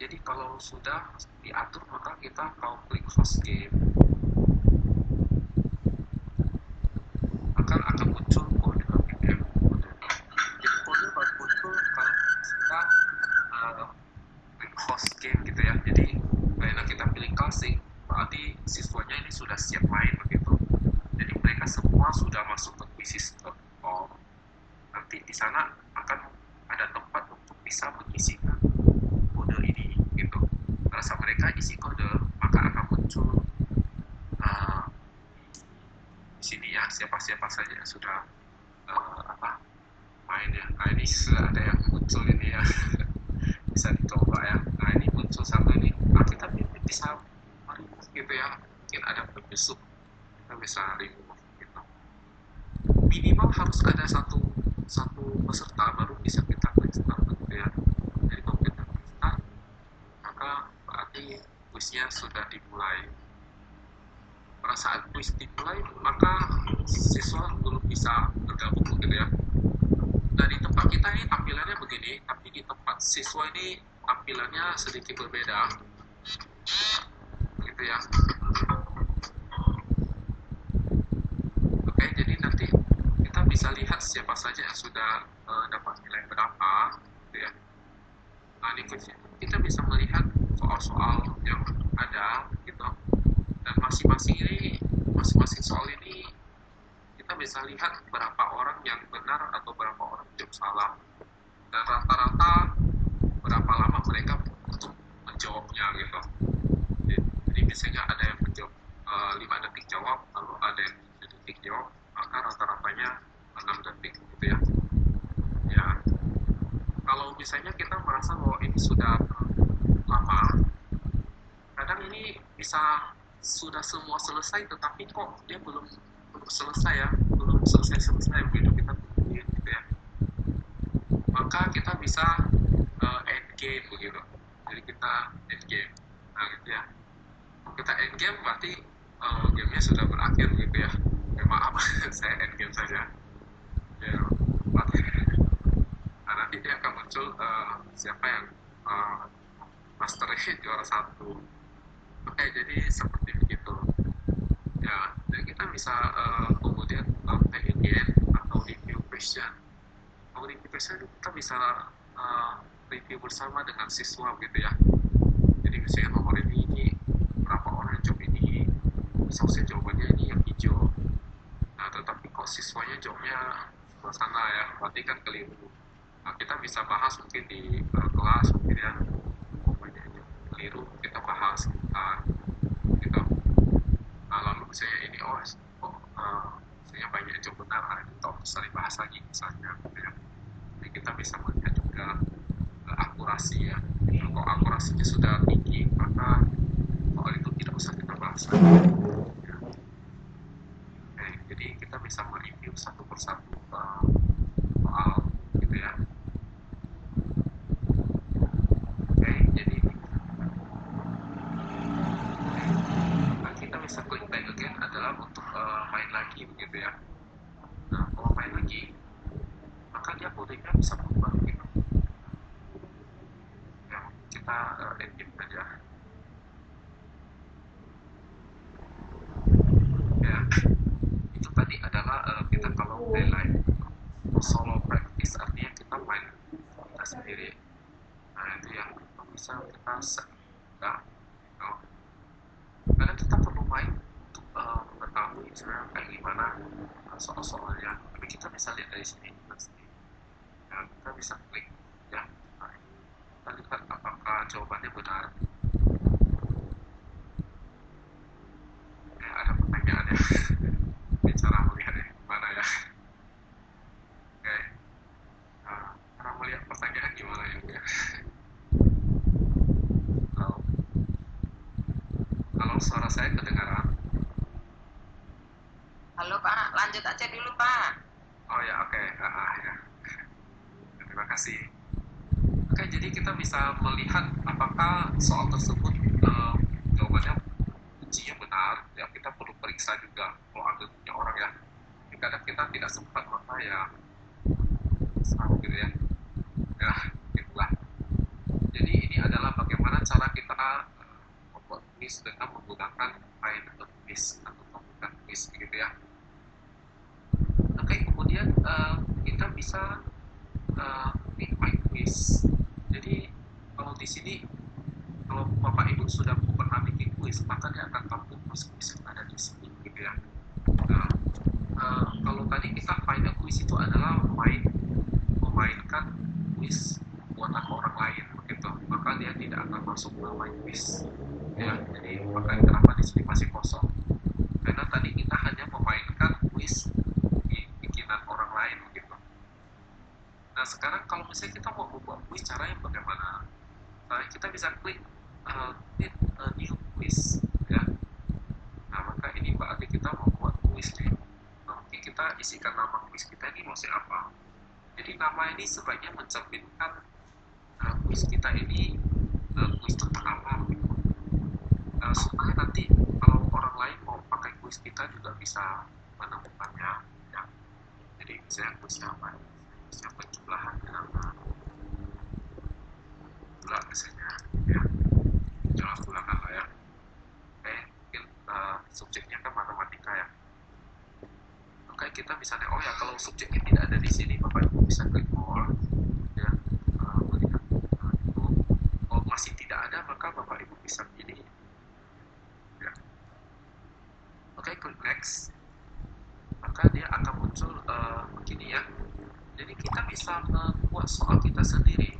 Jadi kalau sudah diatur maka kita kalau klik host game maka akan muncul kode BBM. Jadi kode baru muncul kalau kita klik host game gitu ya. Jadi karena kita pilih klasik berarti siswanya ini sudah siap main begitu. Jadi mereka semua sudah masuk ke quizzes.com. Nanti di sana akan ada tempat untuk bisa mengisikan kode ini gitu. Pada saat mereka isi kode maka akan muncul uh, di sini ya siapa-siapa saja yang sudah main ya. Nah ini sudah ada yang muncul ini ya. Bisa dicoba ya. Nah ini muncul satu ini. Nah kita bisa remove gitu ya. Mungkin ada penyusup kita bisa remove gitu. Minimal harus ada satu peserta baru bisa kita klik start gitu ya. Jadi kalau kita klik start maka berarti quiznya sudah dimulai. Pada saat quiz dimulai maka siswa belum bisa bergabung gitu ya. Nah di tempat kita ini tampilannya begini, tapi di tempat siswa ini tampilannya sedikit berbeda gitu ya. Oke, jadi nanti kita bisa lihat siapa saja yang sudah dapat nilai berapa gitu ya. Nah di quiz kita bisa melihat soal-soal yang ada gitu, dan masing-masing soal ini kita bisa lihat berapa orang yang benar atau berapa orang yang salah, dan rata-rata berapa lama mereka untuk menjawabnya gitu. Jadi misalnya ada yang menjawab 5 detik jawab, lalu ada yang 7 detik jawab, maka rata-ratanya 6 detik gitu ya. Ya, kalau misalnya kita merasa bahwa ini sudah lama, kadang ini bisa sudah semua selesai tetapi kok dia belum selesai ya, belum selesai begitu kita tungguin gitu ya. Maka kita bisa end game begitu. Jadi kita end game. Nah gitu ya. Kalau kita end game berarti gamenya sudah berakhir gitu ya. Maaf, saya end game saja. Ya, nah, nanti dia akan muncul siapa yang master juara satu. Oke, jadi seperti begitu. Ya, dan kita bisa kemudian play again atau review question. Kalau review question kita bisa review bersama dengan siswa gitu ya. Jadi misalnya nomor ini berapa orang yang jawab ini, misalnya jawabannya ini yang hijau. Nah, tetapi kok siswanya jawabnya sebelah sana ya, berarti kan keliru. Nah, kita bisa bahas mungkin di kelas mungkin ya, jawabannya keliru, kita bahas gitu. Nah, lalu misalnya ini misalnya banyak yang jawab benar, nah kita sering bahas lagi misalnya gitu ya. Jadi kita bisa melihat juga akurasi ya. Kalau akurasinya sudah tinggi maka soal itu tidak usah kita bahas lagi ya. Oke, jadi kita bisa mereview satu persatu soal gitu ya. Oke, jadi kita bisa klik back again adalah untuk main lagi begitu ya. Nah kalau main lagi maka dia kodenya bisa berubah gitu ya. Kita edit saja ya. Itu tadi adalah kita kalau highlight solo practice, artinya kita main kita sendiri. Nah itu yang bisa kita set ya. Oh. Karena kita perlu main untuk mengetahui sebenarnya kayak gimana soal-soalnya, tapi kita bisa lihat dari sini pasti ya. Kita bisa klik ya. Nah, kita lihat apakah jawabannya benar ya. Ada pertanyaan ya. Cara melihatnya gimana ya. Oke, cara melihat pertanyaan gimana ya. Kalau, kalau suara saya kedengaran. Halo Pak, lanjut aja dulu Pak. Oh ya, oke. Ya. Terima kasih. Oke, jadi kita bisa melihat apakah soal tersebut jawabannya kuncinya benar. Ya, kita perlu periksa juga kalau ada punya orang ya. Kadang kita tidak sempat maka ya sama gitu ya. Ya, itulah. Jadi ini adalah bagaimana quiz dengan menggunakan find a quiz atau temukan quiz gitu ya. Oke, kemudian kita bisa make my quiz. Jadi kalau di sini, kalau Bapak Ibu sudah pernah bikin quiz, maka dia akan tampil quiz-quiz yang ada di sini gitu ya. Nah, kalau tadi kita find a quiz itu adalah memainkan quiz buatan orang lain begitu, maka dia tidak akan masuk nama quiz ya. Jadi makanya kenapa di sini masih kosong, karena tadi kita hanya memainkan quiz di bikinan orang lain begitu. Nah sekarang kalau misalnya kita mau membuat quiz, caranya bagaimana? Nah, kita bisa klik create a new quiz ya. Nah maka ini berarti kita membuat quiz nih. Nanti kita isikan nama quiz kita ini mau apa. Jadi nama ini sebaiknya mencerminkan quiz kita ini quiz tentang apa gitu. Supaya nanti kalau orang lain mau pakai quiz kita juga bisa menemukannya ya. Jadi misalnya quiz apa? Quiz penjumlahan dengan jumlah misalnya ya. Jumlah lah ya. Oke, mungkin subjeknya kan matematika ya. Oke, kita bisa lihat, oh ya kalau subjeknya tidak ada di sini, Bapak Ibu bisa klik more ya, melihat itu. Kalau masih tidak ada, maka Bapak Ibu bisa pilih ya. Oke, klik next, maka dia akan muncul begini ya. Jadi kita bisa membuat soal kita sendiri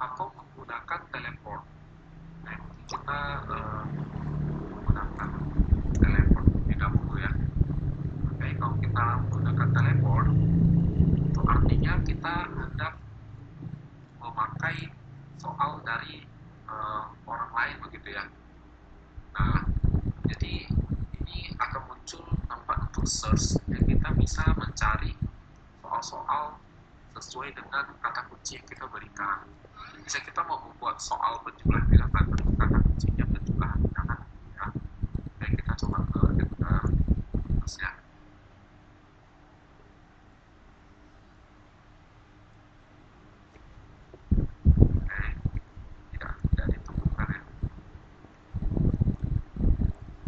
atau menggunakan teleport. Nah, kita menggunakan teleport terlebih dahulu ya. Oke, kalau kita menggunakan teleport, itu artinya kita hendak memakai soal dari orang lain begitu ya. Nah, jadi ini akan muncul tempat untuk search, dan kita bisa mencari soal-soal sesuai dengan kata kunci yang kita berikan. Bisa kita mau membuat soal berjumlah bilangan, kata kuncinya berjumlah bilangan ya. Oke, kita coba terus ya. Oke, tidak ditemukan ya.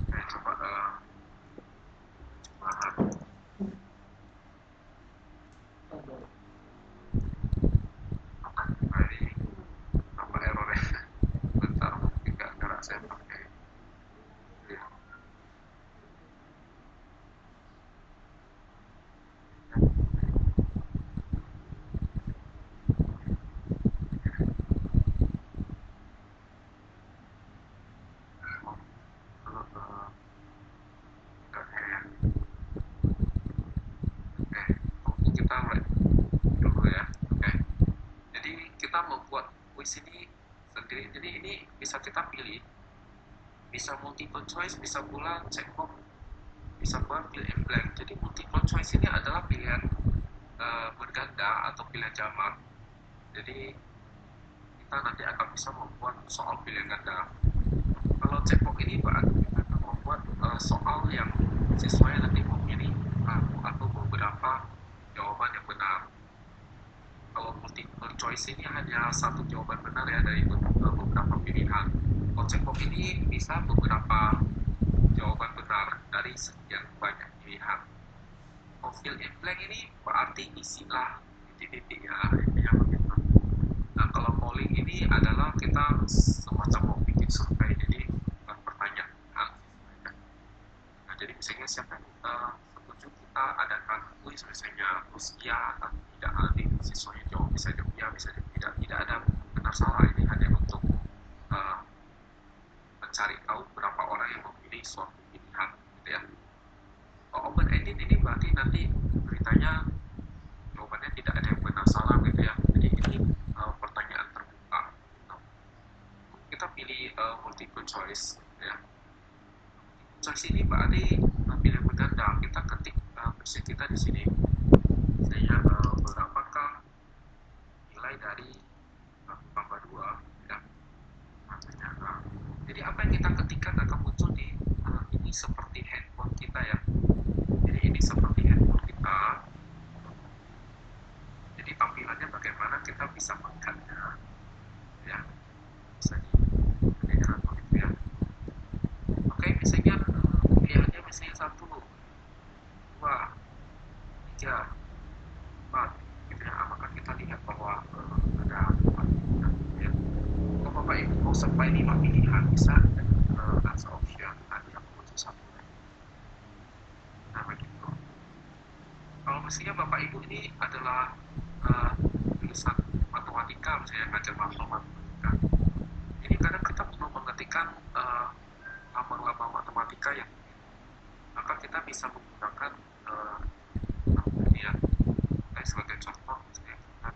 Oke, coba jumlahan. Apa errornya? Bentar, mungkin nggak gerak saya pakai ya. Oke, kita mulai dulu ya. Oke, jadi kita membuat quiz ini sendiri. Jadi ini bisa kita pilih, bisa multiple choice, bisa pula checkbox, bisa pula fill in blank. Jadi multiple choice ini adalah pilihan berganda atau pilihan jamak. Jadi kita nanti akan bisa membuat soal pilihan ganda. Kalau checkbox ini berarti kita akan membuat soal yang siswanya nanti memilih atau beberapa jawaban yang benar. Kalau multiple choice ini hanya satu jawaban benar ya dari beberapa pilihan. Kalau checkbox ini bisa beberapa jawaban benar dari sekian banyak pilihan. Kalau fill in blank ini berarti isilah titik-titik ya, intinya begitu. Nah kalau polling ini adalah kita semacam mau bikin survei, jadi pertanyaan. Nah jadi misalnya siapa yang setuju kita adakan kuis misalnya, terus ya atau tidak, nanti siswanya jawab bisa jawab ya, bisa jawab tidak. Tidak ada benar salah, ini hanya untuk mencari tahu berapa orang yang memilih suatu pilihan gitu ya. Kalau open ended ini berarti nanti beritanya jawabannya tidak ada yang benar salah gitu ya. Jadi ini pertanyaan terbuka. Kita pilih multiple choice ya. Choice ini berarti pilih berganda. Kita ketik versi kita di sini. Misalnya berapakah nilai dari tambah 2 ya. Jadi apa yang kita ketikkan akan muncul di ini seperti handphone kita ya. Jadi ini seperti handphone kita. Jadi tampilannya bagaimana kita bisa melihatnya ya. Bisa di atau gitu ya. 1, 2, 3, 4 gitu ya. Apakah kita lihat bahwa ada 4 pilihan gitu ya. Kalau Bapak Ibu mau sampai 5 pilihan bisa answer option tadi aku muncul 1 lagi. Nah begitu. Kalau mestinya Bapak Ibu ini adalah tulisan matematika, misalnya ngajar matematika, ini kadang kita perlu mengetikkan lambang-lambang matematika yang maka kita bisa menggunakan ini ya, sebagai contoh misalnya kita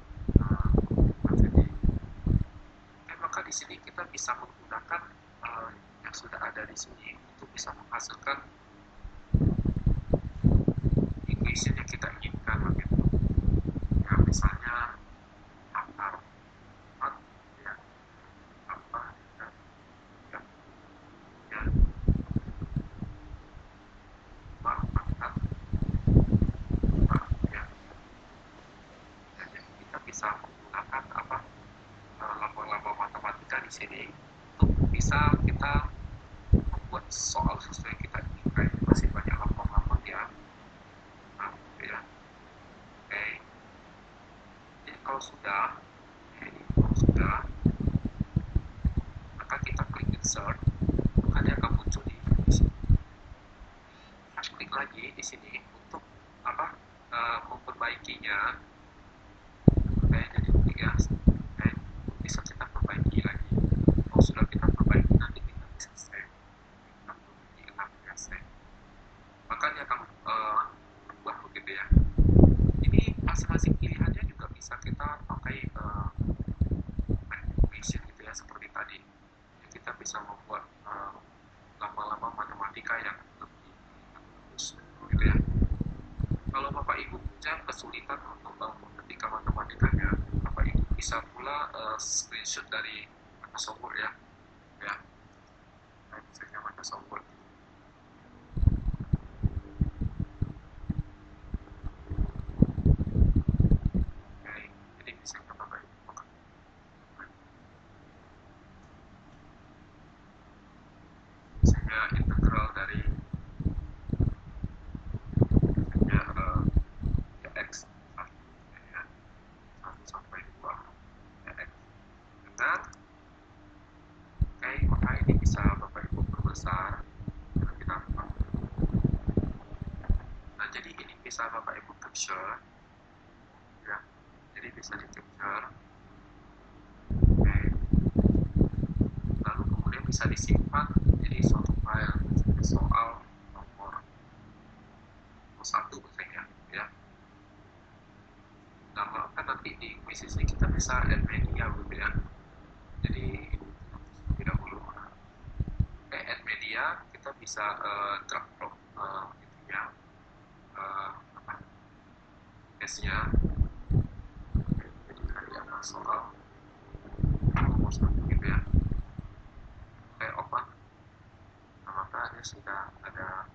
maka di sini kita bisa menggunakan yang sudah ada di sini untuk bisa menghasilkan equation yang kita inginkan begitu ya, misalnya akar 4 ya, apa ya, ya, ya, akar 4 ya. Jadi kita bisa menggunakan apa lambang-lambang matematika di sini untuk bisa kita membuat soal sesuai yang kita inginkan. Masih banyak lambang-lambang ya. Nah, gitu ya. Oke. Jadi kalau sudah, maka kita klik insert, maka dia akan muncul di sini. Kita klik lagi di sini untuk apa? Memperbaikinya. Oke, jadi ya. Oke, bisa kita perbaiki lagi. Kalau sudah kita perbaiki nanti kita bisa save. Kita perbaiki ya save. Maka dia akan berubah begitu ya. Ini masing-masing pilihannya juga bisa kita pakai manipulation gitu ya, seperti tadi. Kita bisa membuat lambang-lambang matematika yang lebih bagus gitu ya. Kalau Bapak Ibu punya kesulitan untuk mengetika matematikanya, Bapak Ibu bisa pula screenshot dari Microsoft Word ya. Misalnya Microsoft Word. Oke, jadi misalnya Bapak Ibu misalnya integral dari x 1 sampai 2 x dengan maka ini bisa Bapak Ibu perbesar. Nah, jadi ini bisa Bapak Ibu capture ya, jadi bisa di capture. Lalu kemudian bisa disimpan jadi suatu file, misalnya soal nomor 1 misalnya ya. Nah, kan nanti di kuisisnya kita bisa add media gitu ya. Jadi tidak dahulu add media kita bisa drag drop itunya apa case-nya. Jadi kayak soal nomor 1 gitu ya. Kayak open. Nah, maka dia sudah ada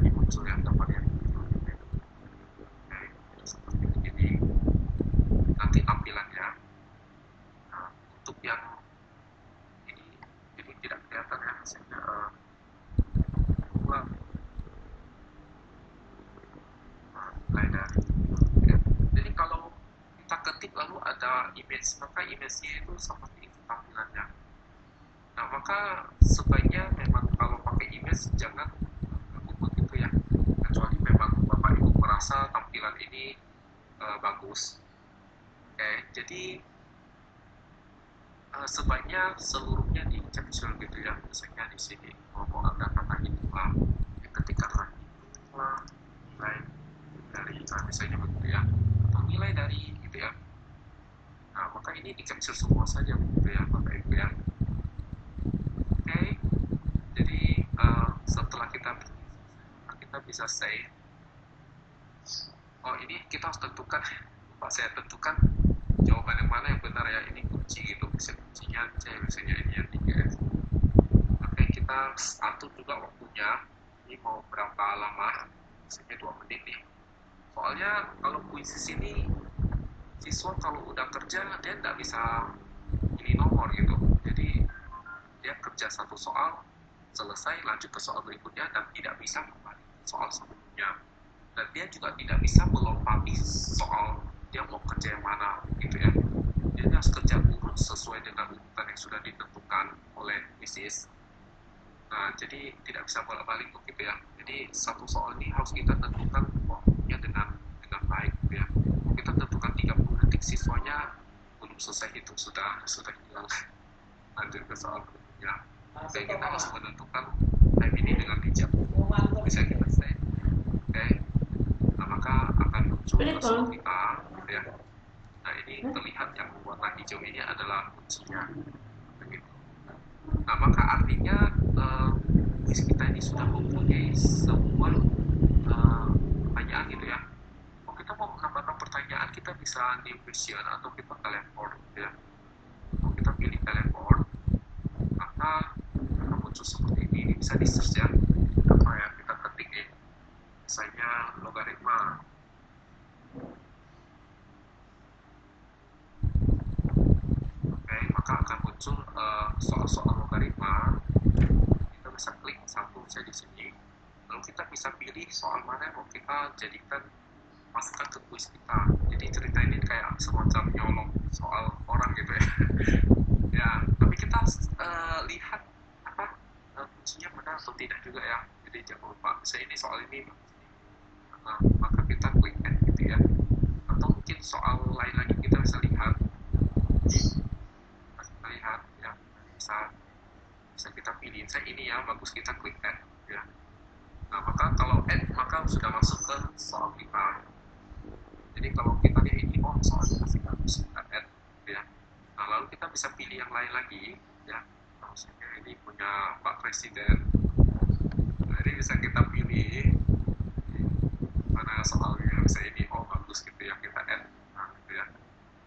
ini muncul yang gambarnya gitu. Oke, seperti ini nanti tampilannya. Nah, untuk yang ini jadi tidak kelihatan ya hasilnya mulai dari ya. Jadi kalau kita ketik lalu ada image, maka image-nya itu seperti itu tampilannya. Nah, maka sebaiknya memang kalau pakai image jangan begitu ya, kecuali memang Bapak Ibu merasa tampilan ini bagus. Oke, jadi sebaiknya seluruhnya di capture gitu ya. Misalnya di sini mau ada kata itulah, ketikkanlah itulah nilai dari misalnya begitu ya, atau nilai dari gitu ya. Nah, maka ini di capture semua saja begitu ya Bapak Ibu ya. Oke, jadi setelah kita bisa save. Oh, ini kita harus tentukan, Pak, saya tentukan jawaban yang mana yang benar ya. Ini kunci gitu, bisa kuncinya C, misalnya ini yang 3S. Oke, kita atur juga waktunya. Ini mau berapa lama? Misalnya 2 menit nih. Soalnya kalau kuisis ini siswa kalau udah kerja dia nggak bisa pilih nomor gitu. Jadi dia kerja satu soal selesai lanjut ke soal berikutnya dan tidak bisa kembali soal sebelumnya, dan dia juga tidak bisa melompati soal dia mau kerja yang mana gitu ya. Dia harus kerja urut sesuai dengan urutan yang sudah ditentukan oleh misis. Nah, jadi tidak bisa bolak-balik gitu ya. Jadi satu soal ini harus kita tentukan waktunya dengan baik gitu ya. Kita tentukan 30 detik, siswanya belum selesai itu sudah hilang. Lanjut ke soal berikutnya. Oke, kita harus menentukan time ini dengan bijak. Bisa kita say. Oke. Nah, maka akan muncul soal kita gitu ya. Nah, ini terlihat yang warna hijau ini adalah kuncinya. Begitu. Nah, maka artinya kuis kita ini sudah mempunyai semua pertanyaan gitu ya. Kalau kita mau menambahkan pertanyaan, kita bisa new question atau kita teleport gitu ya. Kalau kita pilih teleport, maka akan muncul seperti ini. Ini bisa di search ya. Apa ya, kita ketik ya. Misalnya logaritma. Oke, maka akan muncul soal-soal logaritma. Kita bisa klik satu saya di sini. Lalu kita bisa pilih soal mana yang mau kita jadikan masukkan ke kuis kita. Jadi cerita ini kayak semacam nyolong soal orang gitu ya. Ya, tapi kita lihat apa kuncinya benar atau tidak juga ya. Jadi jangan lupa. Misalnya ini soal ini, maka kita klik add gitu ya. Atau mungkin soal lain lagi kita bisa lihat. Kita lihat ya, bisa kita pilih. Saya ini ya, bagus kita klik add ya. Nah, maka kalau add, maka sudah masuk ke soal kita. Jadi kalau kita lihat ini, oh soalnya masih bagus, kita add ya. Nah, lalu kita bisa pilih yang lain lagi ya. Maksudnya ini punya Pak Presiden. Nah, ini bisa kita pilih mana soalnya, bisa ini, oh bagus gitu ya, kita add. Nah, gitu ya.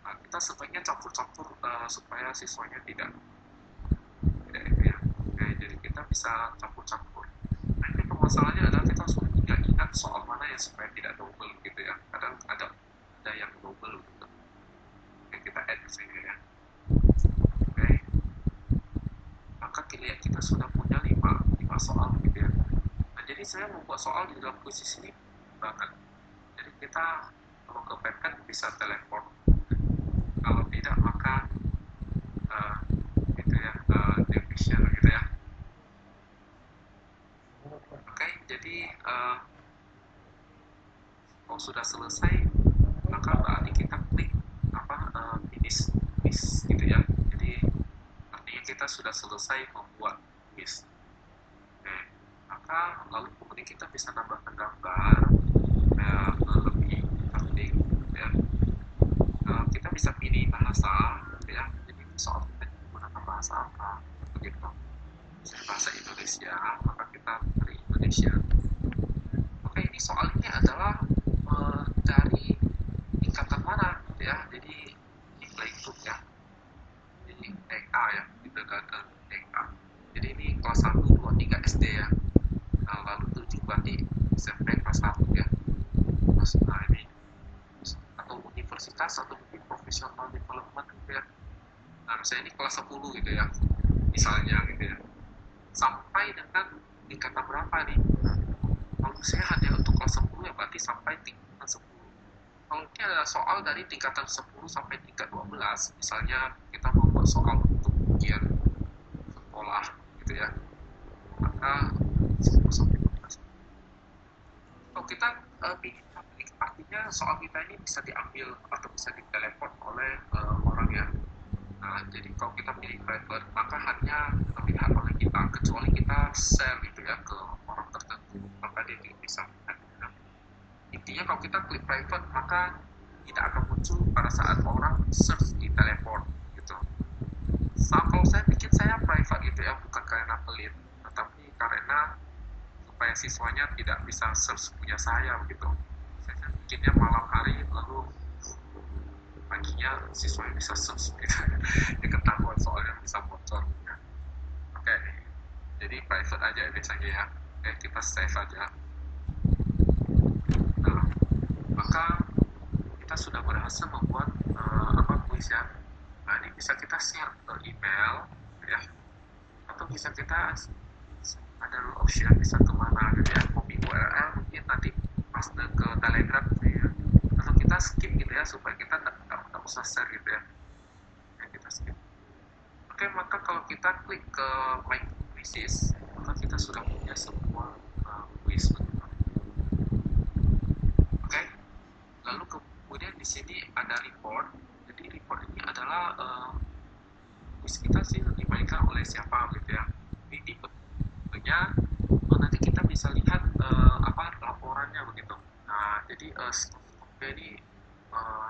Nah, kita sebaiknya campur-campur supaya siswanya tidak itu ya. Oke, jadi kita bisa campur-campur. Nah, ini permasalahannya adalah kita harus ingat soal mana yang supaya tidak double gitu ya. Kadang ada yang double gitu. Oke, kita add ke sini ya. Oke. Maka kita sudah punya 5 soal gitu ya. Nah, jadi saya membuat soal di dalam kuis ini banget. Jadi kita kalau kepepet bisa teleport. Kalau tidak maka gitu ya, division gitu ya. Oke, jadi kalau sudah selesai maka berarti kita klik finish gitu ya. Jadi artinya kita sudah selesai membuat quiz. Oke, maka lalu kemudian kita bisa tambahkan gambar lebih cantik ya. Kita bisa pilih bahasa ya. Jadi soal kita menggunakan bahasa apa begitu. Bahasa Indonesia, maka kita pilih Indonesia. Oke, ini soal ini adalah dari tingkatan mana ya. Jadi di playgroup ya. Jadi TK ya, kindergarten TK. Jadi ini kelas 1, 2, 3 SD ya. Nah, lalu 7 berarti SMP kelas 1 ya. Terus nah ini atau universitas atau mungkin professional development gitu ya. Nah, misalnya ini kelas 10 gitu ya. Misalnya gitu ya. Sampai dengan tingkatan berapa nih? Kalau saya hanya untuk kelas 10 ya berarti sampai tingkatan 10. Kalau ini ada soal dari tingkatan 10 sampai tingkat 12, misalnya kita membuat soal untuk ujian sekolah gitu ya, maka 10 sampai 12. Kalau kita artinya soal kita ini bisa diambil atau bisa ditelepon oleh orang yang jadi kalau kita pilih private maka hanya terlihat oleh kita, kecuali kita share gitu ya ke orang tertentu, maka dia tidak bisa melihat. Intinya kalau kita klik private maka tidak akan muncul pada saat orang search di teleport gitu. Kalau saya bikin saya private gitu ya, bukan karena pelit, tetapi karena supaya siswanya tidak bisa search punya saya gitu. Saya bikinnya malam hari, lalu paginya siswanya bisa search gitu. Dia ketahuan soalnya bisa bocor ya. Oke, jadi private aja biasanya ya. Oke, kita save aja. Nah, maka kita sudah berhasil membuat kuis ya. Nah, ini bisa kita share ke email ya, atau bisa kita ada option bisa kemana gitu ya, copy URL mungkin nanti paste ke Telegram gitu ya, atau kita skip gitu ya supaya kita nggak usah share gitu ya. Kita skip. Oke, maka kalau kita klik ke My Quizzes, maka kita sudah punya semua quiz begitu. Oke, lalu kemudian di sini ada report. Jadi report ini adalah quiz kita sih dimainkan oleh siapa gitu ya. Ini bentuknya nanti kita bisa lihat laporannya begitu. Nah, jadi ini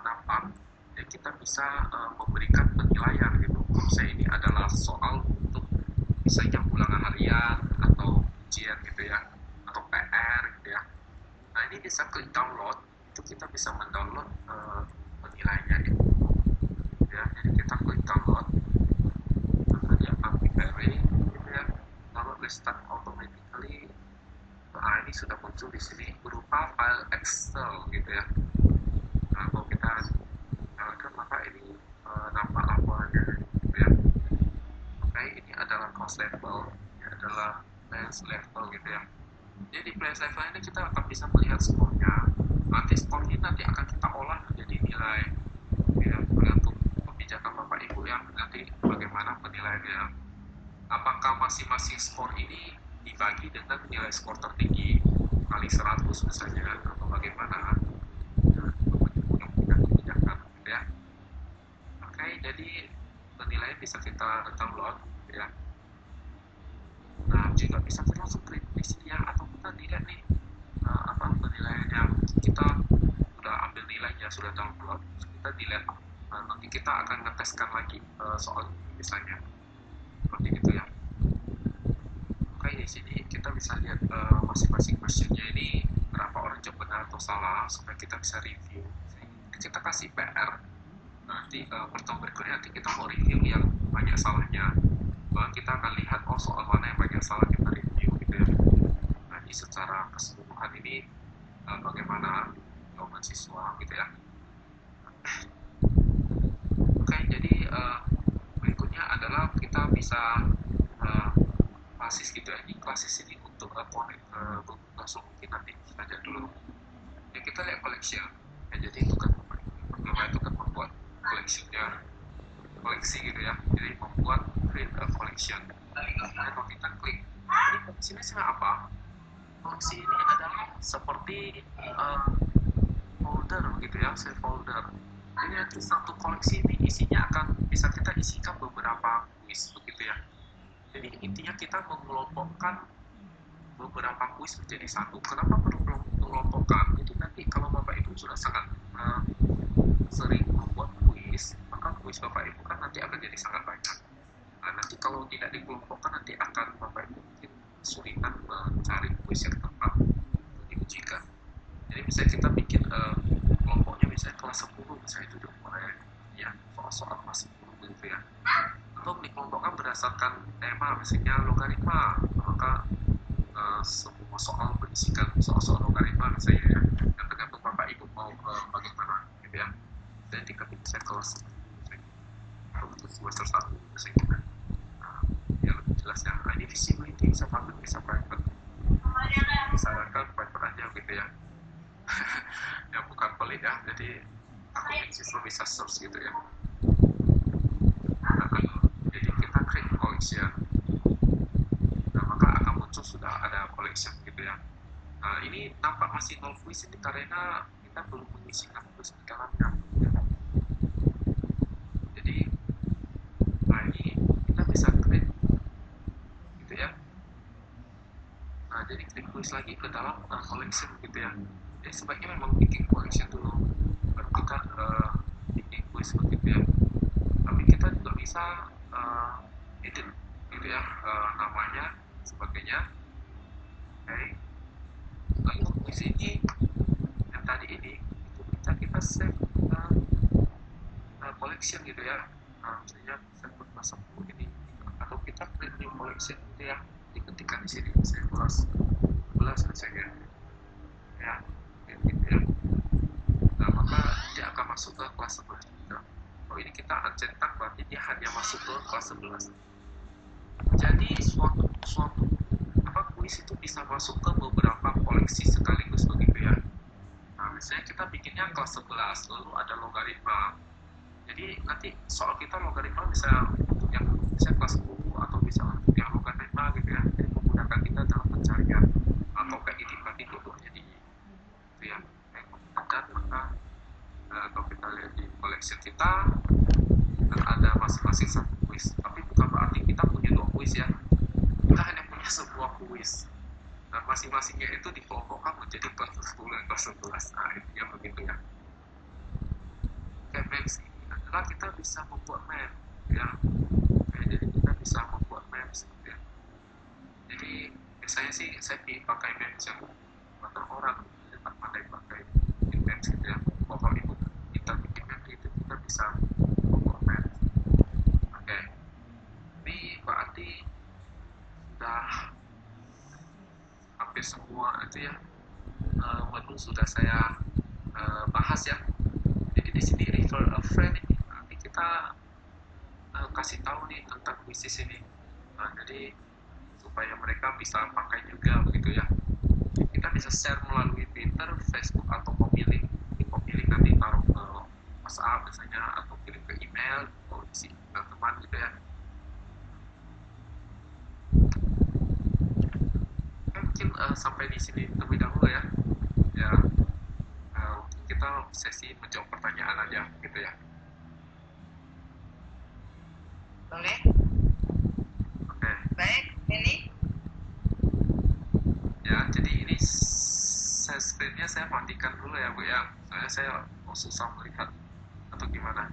nampak dan kita bisa memberikan penilaian gitu. Misalnya ini adalah soal untuk misalnya ulangan harian atau ujian gitu ya, atau PR gitu ya. Nah, ini bisa klik download, itu kita bisa mendownload penilaiannya gitu ya. Jadi kita klik download, maka dia akan query gitu ya, lalu restart automatically. Nah, ini sudah muncul di sini berupa file Excel gitu ya. Nah, kalau kita nyalakan maka ini nampak laporannya gitu ya. Oke, ini adalah cost level, ini adalah balance level gitu ya. Jadi di balance level ini kita akan bisa melihat skornya. Nanti skor ini nanti akan kita olah menjadi nilai ya, tergantung kebijakan Bapak Ibu ya, nanti bagaimana penilaiannya. Apakah masing-masing skor ini dibagi dengan nilai skor tertinggi kali 100 misalnya, atau bagaimana? Nah, Bapak Ibu yang punya kebijakan gitu ya. Oke, jadi penilaian bisa kita download ya. Nah, juga bisa kita langsung klik di sini ya, atau kita lihat nih penilaiannya. Kita sudah ambil nilainya, sudah download, kita dilihat. Nanti kita akan ngeteskan lagi soal ini misalnya, seperti itu ya. Oke, di sini kita bisa lihat masing-masing questionnya ini berapa orang jawab benar atau salah, supaya kita bisa review. Kita kasih PR. Nanti pertemuan berikutnya nanti kita mau review yang banyak salahnya. Kita akan lihat soal mana yang banyak salah kita review gitu ya. Nah, ini secara keseluruhan ini bagaimana jawaban siswa gitu ya. Oke, jadi berikutnya adalah kita bisa klasis gitu ya. Ini klasis ini untuk connect langsung mungkin nanti kita lihat dulu. Ya, kita lihat collection. Ya, jadi itu kan pertama itu kan membuat collectionnya, koleksi gitu ya. Jadi membuat create a collection. Kalau kita klik ini koleksinya sebenarnya apa? Koleksi ini adalah seperti folder gitu ya, save folder. Jadi nanti satu koleksi ini isinya akan bisa kita isikan beberapa quiz begitu ya. Jadi intinya kita mengelompokkan beberapa quiz menjadi satu. Kenapa perlu mengelompokkan? Jadi nanti kalau Bapak Ibu sudah sangat sering membuat quiz, maka quiz Bapak Ibu kan nanti akan jadi sangat banyak. Nah, nanti kalau tidak dikelompokkan nanti akan Bapak Ibu mungkin kesulitan mencari quiz yang tepat untuk diujikan. Jadi misalnya kita bikin kelompoknya misalnya kelas 10, misalnya itu udah mulai ya soal-soal kelas 10 gitu ya. Atau dikelompokkan berdasarkan tema, misalnya logaritma, maka semua soal berisikan soal-soal logaritma misalnya ya, yang tergantung Bapak Ibu mau bagaimana gitu ya. Dan dikasih misalnya kelas untuk semester 1 misalnya yang lebih jelasnya ini visibility bisa public bisa private, disarankan private aja gitu ya. Yang bukan pelit ya, jadi aku siswa bisa search gitu ya. Jadi kita create collection, nah maka akan muncul sudah ada collection gitu ya. Nah, ini nampak masih nol quiz ini karena kita belum mengisikan quiz di dalamnya ya. Jadi nah ini kita bisa create gitu ya. Nah, jadi klik quiz lagi ke dalam collection gitu ya. Jadi sebaiknya memang bikin collection dulu baru kita bikin quiz begitu ya. Tapi kita juga bisa edit gitu ya, namanya sebagainya. Oke. Lalu quiz ini yang tadi ini itu bisa kita save collection gitu ya. Nah, misalnya save kelas 10 ini atau kita create new collection gitu ya, diketikkan di sini misalnya kelas 11 misalnya ya gitu ya. Nah, maka dia akan masuk ke kelas 11 juga. Kalau ini kita uncetak berarti dia hanya masuk ke kelas 11. Jadi suatu kuis itu bisa masuk ke beberapa koleksi sekaligus begitu ya. Nah, misalnya kita bikinnya kelas 11, lalu ada logaritma. Jadi nanti soal kita logaritma bisa untuk yang bisa kelas 10 atau bisa untuk yang logaritma gitu ya. Jadi menggunakan kita dalam pencarian atau kayak ini tadi dulu jadi itu yang menggunakan maka kalau kita lihat di koleksi kita ada masing-masing satu kuis. Tapi bukan berarti kita punya 2 kuis ya. Kita hanya punya sebuah kuis. Nah, masing-masingnya itu dikelompokkan menjadi kelas 10 dan kelas 11. Nah, intinya begitu ya. Oke, maps ini adalah kita bisa membuat map ya. Oke, jadi kita bisa membuat maps ya. Jadi biasanya sih saya pakai maps yang buatan orang, jadi tak pandai pakai maps gitu ya. Kalau ibu kita bikin map itu kita bisa membuat maps. Oke, ini berarti sudah hampir semua itu ya menu sudah saya bahas ya. Jadi di sini refer a friend ini nanti kita kasih tahu nih tentang bisnis ini. Nah, jadi supaya mereka bisa pakai juga begitu ya. Kita bisa share melalui Twitter, Facebook atau pemilih. Pemilih nanti taruh ke WhatsApp misalnya atau kirim ke email atau isi email teman gitu ya. Mungkin sampai di sini terlebih dahulu ya. Ya, kita sesi menjawab pertanyaan aja gitu ya. Boleh? Oke. Baik, ini. Ya, jadi ini screen-nya saya matikan dulu ya Bu ya. Soalnya saya susah melihat atau gimana.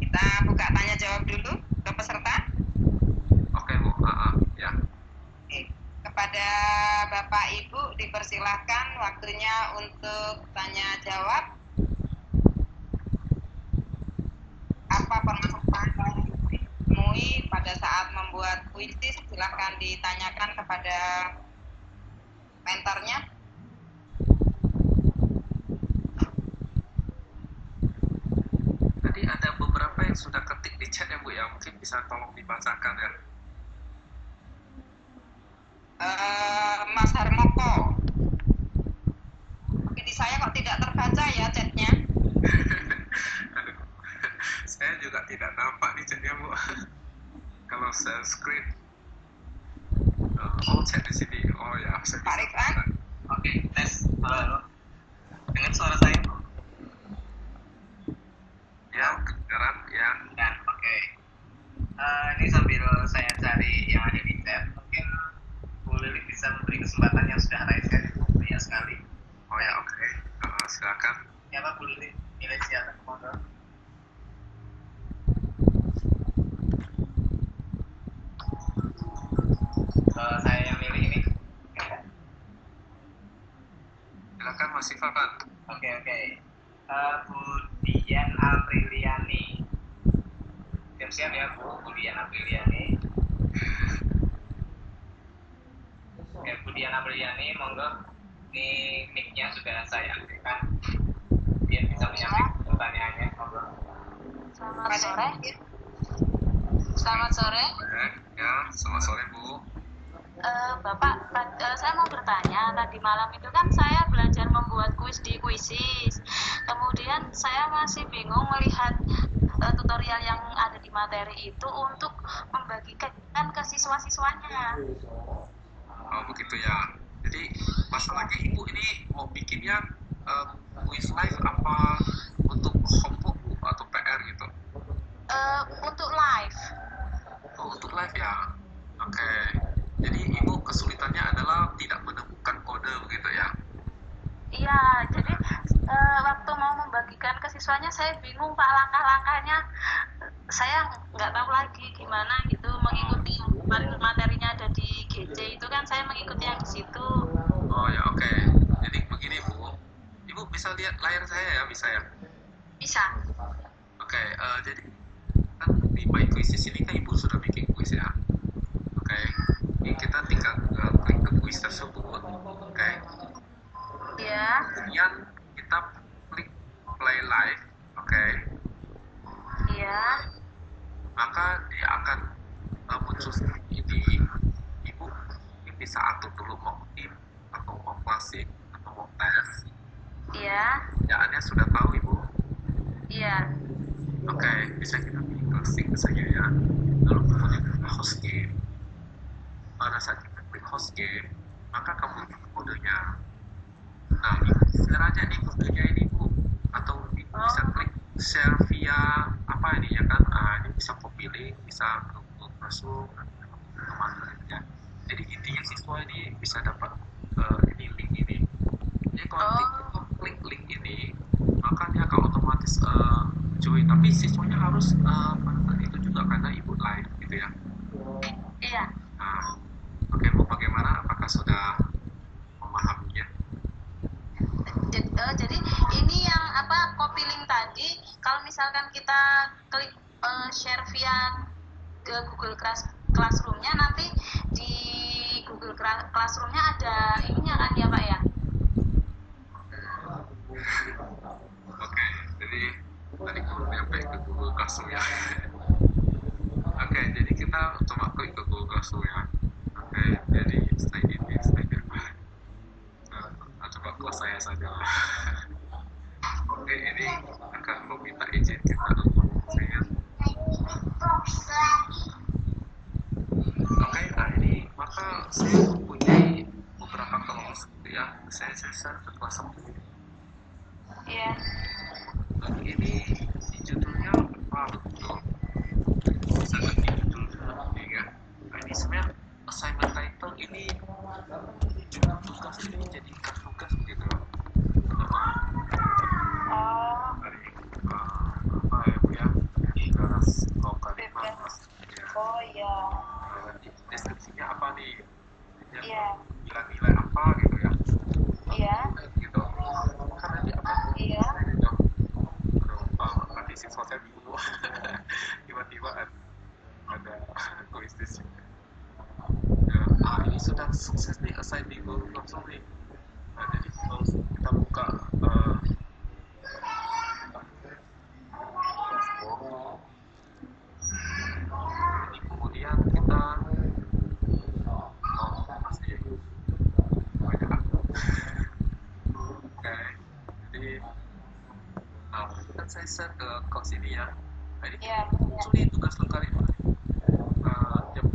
Kita buka tanya jawab dulu ke peserta. Oke Bu, ya. Oke. Kepada Bapak Ibu dipersilahkan waktunya untuk tanya jawab. Apa permasalahan yang ditemui pada saat membuat kuisis? Silahkan ditanyakan kepada mentornya. Tadi ada beberapa yang sudah ketik di chat ya Bu ya, mungkin bisa tolong dibacakan ya. Mas Harmoko. Tapi di saya kok tidak terbaca ya chatnya. Aduh, saya juga tidak nampak di chatnya Bu. Kalau share screen, chat di sini. Oh ya, saya Pak bisa. Rifan. Oke, tes. Halo. Dengar suara saya? Ya, kedengaran ya. Ya, oke. Ini sambil saya cari yang ada di chat, mungkin Bu Lili bisa memberi kesempatan yang sudah raise ya, itu banyak sekali. Oh ya, oke. Silakan. Siapa Bu Lili? Pilih siapa? Monggo. Saya yang milih ini. Silakan Mas Ifan. Oke. Bu Dian Apriliani. Siap-siap ya Bu Dian Apriliani. Oke, Bu Dian Apriliani, monggo. Ini mic-nya sudah saya aktifkan. Dia bisa menyampaikan pertanyaannya, monggo. Selamat sore. Selamat sore. Ya, selamat sore Bu. Bapak, saya mau bertanya, tadi malam itu kan saya belajar membuat kuis di Quizzes. Kemudian saya masih bingung melihat tutorial yang ada di materi itu untuk membagikan ke siswa-siswanya. Oh begitu ya. Jadi masalahnya Ibu ini mau bikinnya quiz live apa untuk homework Bu, atau PR gitu? Untuk live. Oh untuk live ya. Oke. Jadi Ibu kesulitannya adalah tidak menemukan kode begitu ya? Iya, jadi waktu mau membagikan ke siswanya saya bingung Pak, langkah-langkahnya saya nggak tahu lagi gimana gitu, mengikuti yang kemarin materinya ada di GC itu kan saya mengikuti yang di situ. Oh ya oke. Jadi begini Bu, Ibu bisa lihat layar saya ya, bisa ya? Bisa. Oke, jadi kan di My Quizzes ini kan Ibu sudah bikin kuis ya. Oke, ini kita tinggal klik ke kuis tersebut. Oke. Ya. Kemudian kita klik play live. Oke. Iya. Maka dia akan muncul di Ibu Oke, bisa kita pilih classic saja ya. Lalu kemudian kita host game. Pada saat kita klik host game, maka kamu ikuti kodenya. Nah, share aja nih kodenya ini Bu. Atau Ibu bisa klik share via apa ini ya kan? Ini bisa copy link, bisa ke Google Classroom, kemana ya. Jadi intinya siswa ini bisa dapat ini link ini. Jadi kalau klik link ini, maka dia akan otomatis join. Tapi siswanya harus menonton itu juga karena Ibu live gitu ya. Iya. Nah, oke Bu, bagaimana? Apakah sudah memahaminya? Jadi ini yang apa copy link tadi, kalau misalkan kita klik share via ke Google Classroom-nya, nanti di Google Classroom-nya ada ininya kan ya Pak ya? Oke, jadi tadi belum nyampe ke Google Classroom ya. Oke, jadi kita coba klik ke Google Classroom ya. Oke, jadi slide ini. Nah, coba kelas saya saja. Oke, ini akan meminta izin kita untuk saya. Oke, nah ini maka saya mempunyai beberapa kelas ya. Saya share ke kelas 1. Iya. Ini judulnya apa betul? Bisa ketik judulnya ya. Nah, ini sebenarnya assignment title ini tugas ini jadikan tugas gitu loh. Dari apa ya Bu ya? Tugas lokal ya. Oh iya. Nanti deskripsinya apa nih? Iya. Nilai-nilai apa gitu ya? Iya. Gitu. Kan nanti akan Iya. gitu. Aduh, nanti siswa saya bingung. Tiba-tiba ada kuis di sini. Ya, ini sudah sukses nih assign di Google Classroom nih. Nah, jadi kalau kita buka jadi kemudian kita masih banyak oke, jadi kan saya share ke kelas ini ya. Nah, ini Iya. muncul nih tugas lokal ini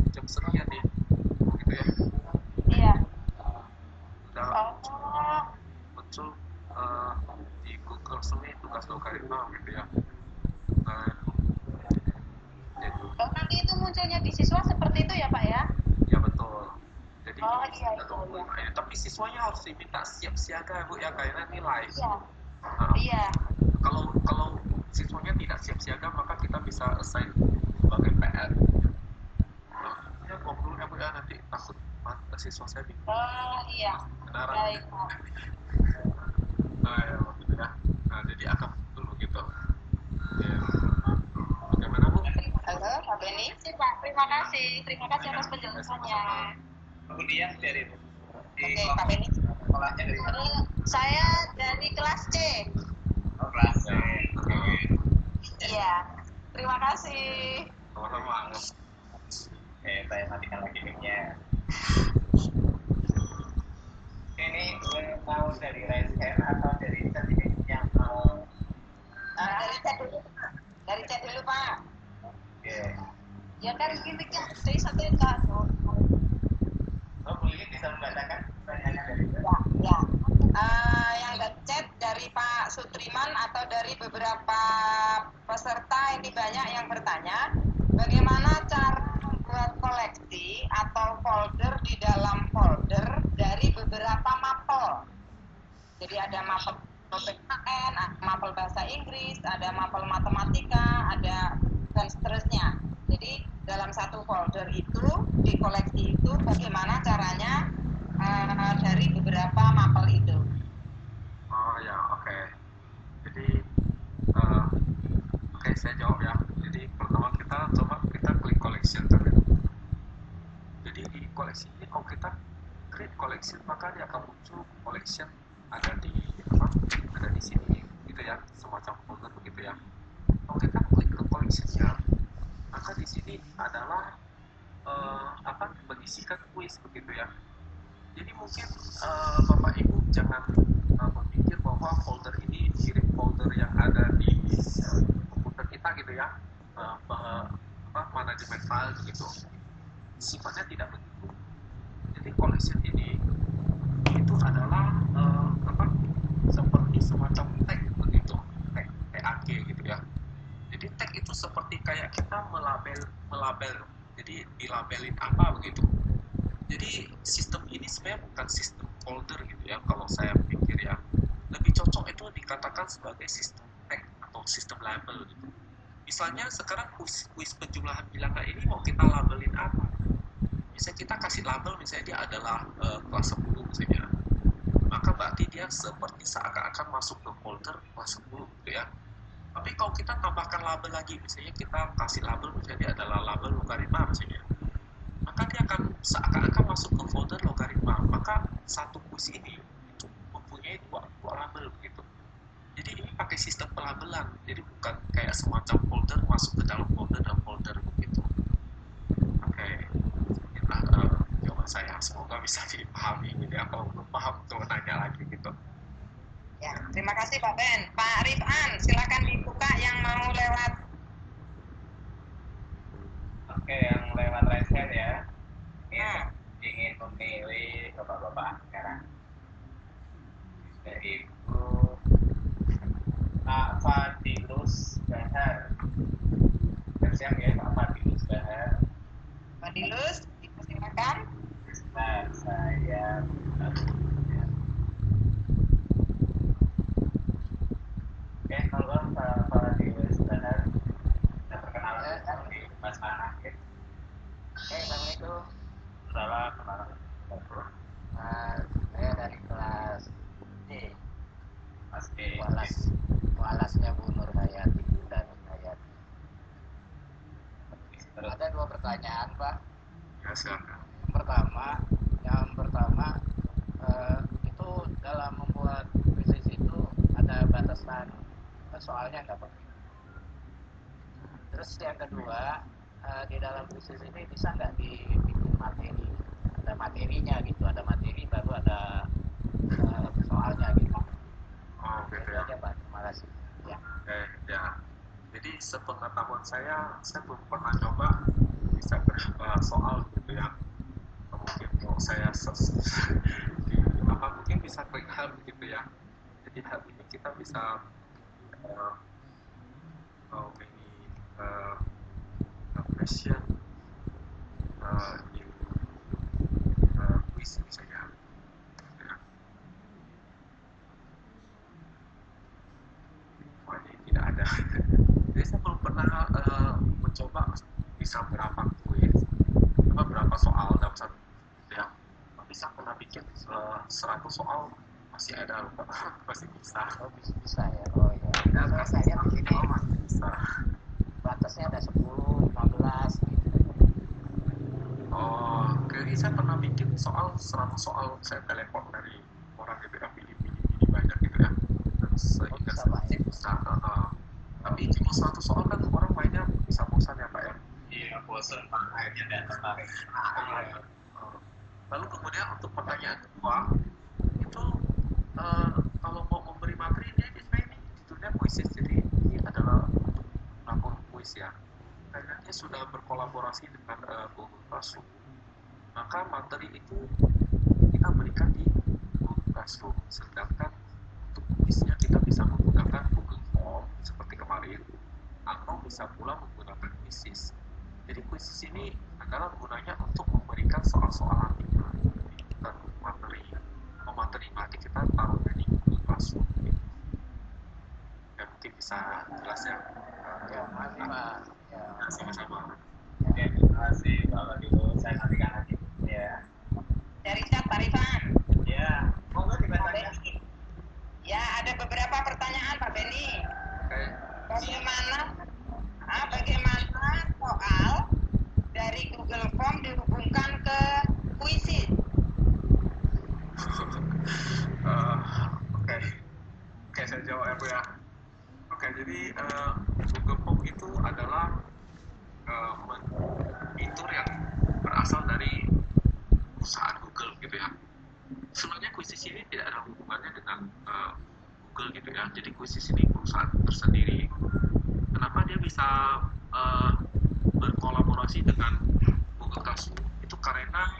jam sekian nih gitu ya. Iya. Udah Oh. muncul di Google Classroom ini tugas lokal gitu ya. Nah, jadi Oh, nanti itu munculnya di siswa seperti itu ya Pak ya? ya betul. Jadi Oh, ini iya, kita tunggu. iya. Tapi siswanya harus diminta siap siaga Bu ya, karena ini live. Iya. Nah, Iya. kalau siswanya tidak siap siaga, maka kita bisa assign sebagai PR. Nah, ya ngobrol ya Bu ya, nanti takut siswa saya bingung. Oh iya. Benaran. Baik. Nah, ya, gitu ya. Nah, jadi akan dulu gitu. Ya. Bagaimana Bu? Halo, Pak Beni. Terima kasih. Terima kasih atas penjelasannya. Kemudian dari Oke, Pak Beni. sekolahnya dari mana? Saya dari kelas C. Oh, kelas C. Iya. Terima kasih. Sama-sama. Oke, saya matikan lagi mic-nya. Ini mau dari raise hand atau dari chat ini yang mau? Dari chat dulu. Dari chat dulu, Pak. Oke. Ya kan gini kan dari satu kan. Oh, Bu Lili bisa membacakan pertanyaan dari Ya. Yang chat dari Pak Sutriman atau dari beberapa peserta, ini banyak yang bertanya, bagaimana cara membuat koleksi atau folder di dalam folder dari beberapa mapel. Jadi ada mapel PKN, ada mapel bahasa Inggris, ada mapel matematika, ada dan seterusnya. Jadi dalam satu folder itu, di koleksi itu bagaimana caranya dari beberapa mapel itu. Oh ya, oke. Jadi oke, saya jawab ya. Jadi pertama kita klik collection tadi. Jadi di koleksi ini kalau kita klik collection, maka dia akan muncul collection ada di sini gitu ya, semacam folder begitu ya. Kalau kita klik ke collection-nya, maka di sini adalah mengisikan kuis begitu ya. Jadi mungkin Bapak Ibu jangan berpikir bahwa folder ini mirip folder yang ada di komputer kita gitu yang manajemen file begitu. Sifatnya tidak begitu. Jadi collection ini itu adalah seperti semacam tag begitu, tag gitu ya. Jadi tag itu seperti kayak kita melabel. Jadi dilabelin apa begitu. Jadi sistem ini sebenarnya bukan sistem folder gitu ya. Kalau saya pikir ya, lebih cocok itu dikatakan sebagai sistem tag atau sistem label gitu. Misalnya sekarang kuis penjumlahan bilangan ini mau kita labelin apa? Misalnya kita kasih label, misalnya dia adalah kelas 10 misalnya. Maka berarti dia seperti seakan-akan masuk ke folder kelas 10 gitu ya. Tapi kalau kita tambahkan label lagi, misalnya kita kasih label, misalnya dia adalah label logaritma misalnya, maka dia akan seakan-akan masuk ke folder logaritma. Maka satu kuis ini itu mempunyai dua label begitu. Jadi ini pakai sistem pelabelan, jadi bukan kayak semacam folder masuk ke dalam folder dan folder begitu. Oke, itulah jawaban saya. Semoga bisa dipahami gitu ya. Kalau belum paham tuh nanya lagi gitu. Ya, terima kasih Pak Ben. Pak Rifan, silakan dibuka yang mau lewat. Oke, yang lewat raise hand ya. Ingin memilih bapak-bapak sekarang. Yaitu Pak Fadilus Bahar. Siap ya, Pak Fadilus Bahar. Pak Dilus, silakan. Nah, saya oke, tolong Pak Fadilus Bahar. Kita perkenalan di Mas Manakit. Oke, Assalamualaikum. Salam warahmatullahi Saya dari kelas D. Mas D. Walasnya Bu Nur Hayati dan Hayati. Terus Ada 2 pertanyaan, Pak. Ya, silakan. Yang pertama itu dalam membuat bisnis itu ada batasan soalnya nggak, Pak? Terus yang kedua, di dalam bisnis ini bisa nggak dibikin materi? Ada materinya gitu, ada materi baru ada soalnya gitu. Oh, gitu Itu ya. aja, Pak. Terima kasih. Ya. Ya. Jadi sepengetahuan saya belum pernah coba bisa soal gitu ya. Mungkin kalau saya di mungkin bisa klik hal begitu ya. Jadi hal ini kita bisa question in quiz misalnya. Ini tidak ada. Jadi saya belum pernah mencoba bisa berapa kuis, berapa soal dalam satu ya. Tapi saya pernah bikin 100 soal masih ada lupa, masih bisa. Oh, bisa ya. Oh ya. Ya, Kalau saya di sini masih bisa. batasnya ada 10, 15 gitu. Oh, jadi saya pernah bikin 100 soal, saya telepon dari orang gitu ya, pilih banyak gitu ya. Terus Bisa, Pak, ya? bisa. Tapi kalau 100 soal kan orang mainnya bisa bosan ya Pak ya. iya bosan Pak, akhirnya dan tertarik. Lalu kemudian untuk pertanyaan kedua itu kalau mau memberi materi dia ini judulnya kuisis, jadi ini adalah untuk melakukan kuis ya. Karena dia sudah berkolaborasi dengan Google Classroom, maka materi itu kita berikan di Google Classroom. Sedangkan untuk kuisnya kita bisa menggunakan Google Form seperti kemarin, atau bisa pula menggunakan Quizzes. Jadi Quizzes ini adalah gunanya untuk memberikan soal-soal nanti bukan materi. Materi kita taruh di Google Classroom. Ya mungkin bisa jelas ya. Ya, makasih, Pak. Ya. Sama-sama. Oke, terima kasih kalau dulu saya nantikan lagi. Ya, Dari chat Pak Rifan. ya, monggo dibacakan. Ya, ada beberapa pertanyaan Pak Beni. Oke. Bagaimana soal dari Google Form dihubungkan ke Quizzes? Oke, saya jawab ya Bu ya. Oke, jadi Google Form itu adalah fitur yang berasal dari perusahaan Google gitu ya. Sebenarnya Quizzes ini tidak ada hubungannya dengan Google gitu ya. Jadi Quizzes ini perusahaan tersendiri. Kenapa dia bisa bisa berkolaborasi dengan Google Classroom itu karena